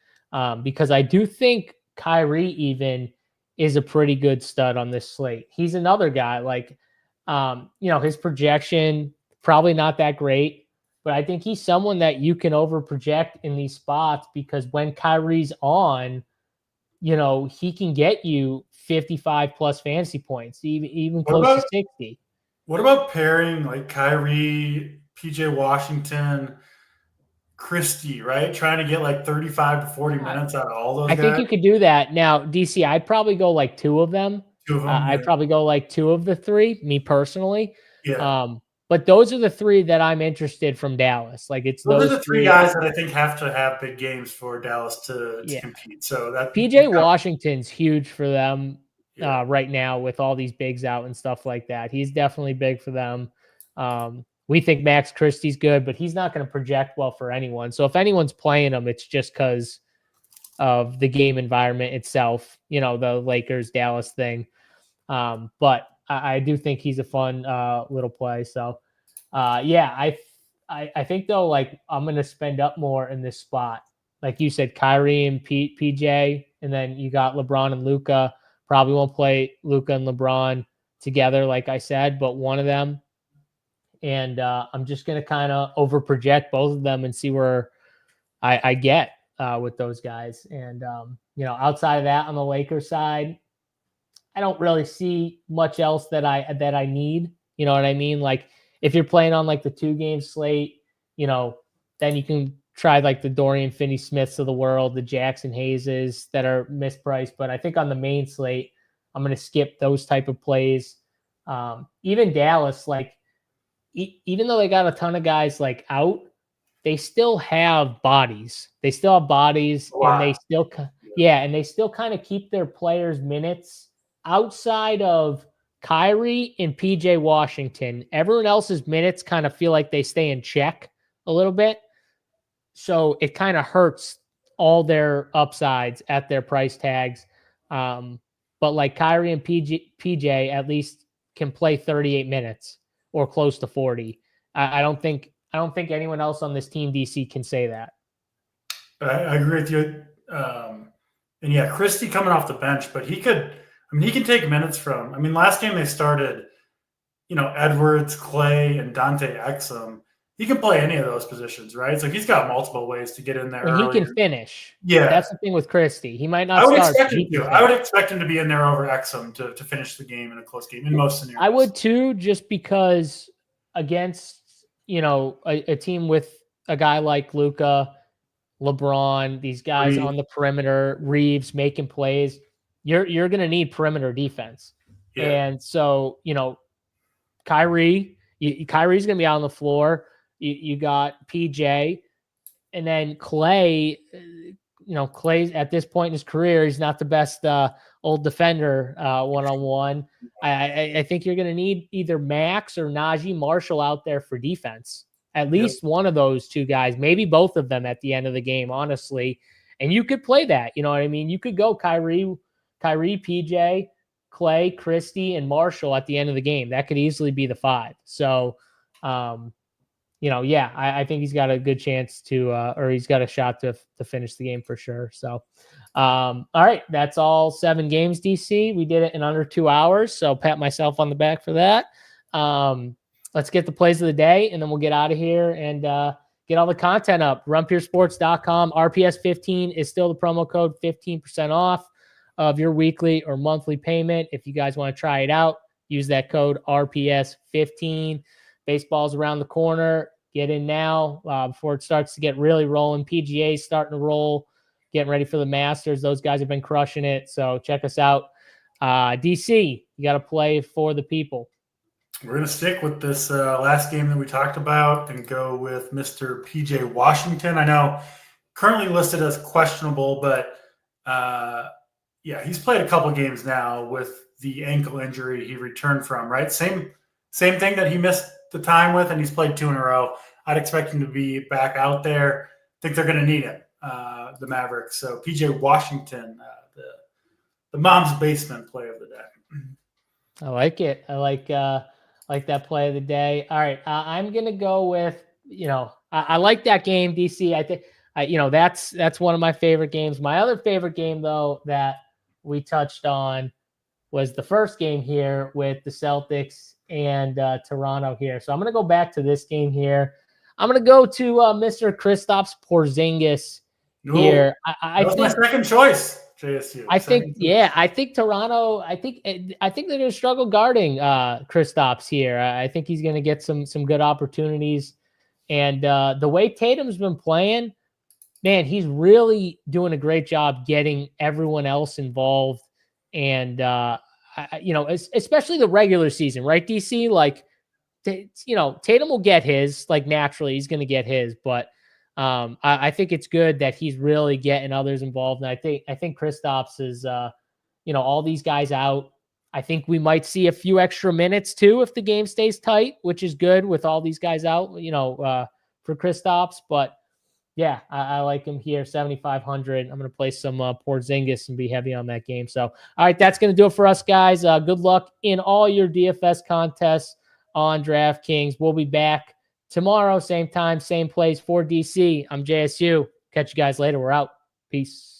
because I do think Kyrie even is a pretty good stud on this slate. He's another guy, like, his projection, probably not that great, but I think he's someone that you can over project in these spots, because when Kyrie's on, he can get you 55 plus fantasy points, even close to 60. What about pairing like Kyrie, PJ Washington, Christie, right? Trying to get like 35 to 40 minutes out of all those guys. I think you could do that. Now, DC, I'd probably go like 2 of them. I'd probably go like 2 of the 3, me personally. Yeah. But those are the 3 that I'm interested from Dallas. Like, it's those are the 3 guys that I think have to have big games for Dallas to compete. So that PJ Washington's huge for them right now, with all these bigs out and stuff like that. He's definitely big for them. We think Max Christie's good, but he's not going to project well for anyone. So if anyone's playing him, it's just because of the game environment itself, the Lakers Dallas thing. But I do think he's a fun little play. So I think though, like, I'm going to spend up more in this spot like you said, Kyrie and PJ, and then you got LeBron and Luka. Probably won't play Luka and LeBron together, like I said, but one of them. And I'm just going to kind of over project both of them and see where I get with those guys. And, outside of that on the Lakers side, I don't really see much else that I need. You know what I mean? Like if you're playing on like the 2-game slate, then you can try like the Dorian Finney-Smiths of the world, the Jackson Hayeses that are mispriced. But I think on the main slate, I'm going to skip those type of plays. Even Dallas, like even though they got a ton of guys like out, they still have bodies. They still have bodies, wow. And they still kind of keep their players' minutes outside of Kyrie and PJ Washington. Everyone else's minutes kind of feel like they stay in check a little bit. So it kind of hurts all their upsides at their price tags. But like Kyrie and PJ at least can play 38 minutes or close to 40. I don't think anyone else on this team, DC, can say that. I agree with you. And yeah, Christie coming off the bench, but he can take minutes from, last game they started, Edwards, Clay, and Dante Exum. He can play any of those positions, right? So he's got multiple ways to get in there. And he can finish. Yeah. That's the thing with Christie. He might not start. I would expect him to be in there over Exum to finish the game in a close game in most scenarios. I would too, just because against, a team with a guy like Luka, LeBron, these guys on the perimeter, Reeves making plays, you're going to need perimeter defense. Yeah. And so, Kyrie's going to be out on the floor. You got PJ, and then Clay. Clay's at this point in his career, he's not the best old defender one-on-one. I think you're going to need either Max or Najee Marshall out there for defense. At least one of those two guys, maybe both of them at the end of the game, honestly. And you could play that. You know what I mean? You could go Kyrie, PJ, Clay, Christie, and Marshall at the end of the game. That could easily be the 5. So, I think he's got a good chance to, or he's got a shot to finish the game for sure. So, all right, that's all 7 games, DC. We did it in under 2 hours, so pat myself on the back for that. Let's get the plays of the day, and then we'll get out of here and get all the content up. RunPureSports.com. RPS15 is still the promo code, 15% off of your weekly or monthly payment. If you guys want to try it out, use that code RPS15. Baseball's around the corner. Get in now before it starts to get really rolling. PGA's starting to roll, getting ready for the Masters. Those guys have been crushing it. So check us out. DC, you got to play for the people. We're going to stick with this last game that we talked about and go with Mr. PJ Washington. I know currently listed as questionable, but he's played a couple games now with the ankle injury he returned from, right? Same thing that he missed the time with, and he's played 2 in a row. I'd expect him to be back out there. I think they're going to need him, the Mavericks. So PJ Washington, the mom's basement play of the day. I like it. I like that play of the day. All right, I'm going to go with, I like that game, DC. I think, that's one of my favorite games. My other favorite game, though, that we touched on was the first game here with the Celtics and Toronto here. So I'm going to go back to this game here. I'm going to go to Mr. Kristaps Porzingis here. I think my second choice, JSU. I think Toronto, I think they're going to struggle guarding Kristaps here. I think he's going to get some good opportunities. And the way Tatum's been playing, man, he's really doing a great job getting everyone else involved. And, especially the regular season, right, DC? Like, Tatum will get his, like, naturally he's going to get his, but I think it's good that he's really getting others involved. And I think Kristaps is, all these guys out. I think we might see a few extra minutes too if the game stays tight, which is good with all these guys out, for Kristaps. But yeah, I like him here, 7,500. I'm going to play some Porzingis and be heavy on that game. So, all right, that's going to do it for us, guys. Good luck in all your DFS contests on DraftKings. We'll be back tomorrow, same time, same place for DC. I'm JSU. Catch you guys later. We're out. Peace.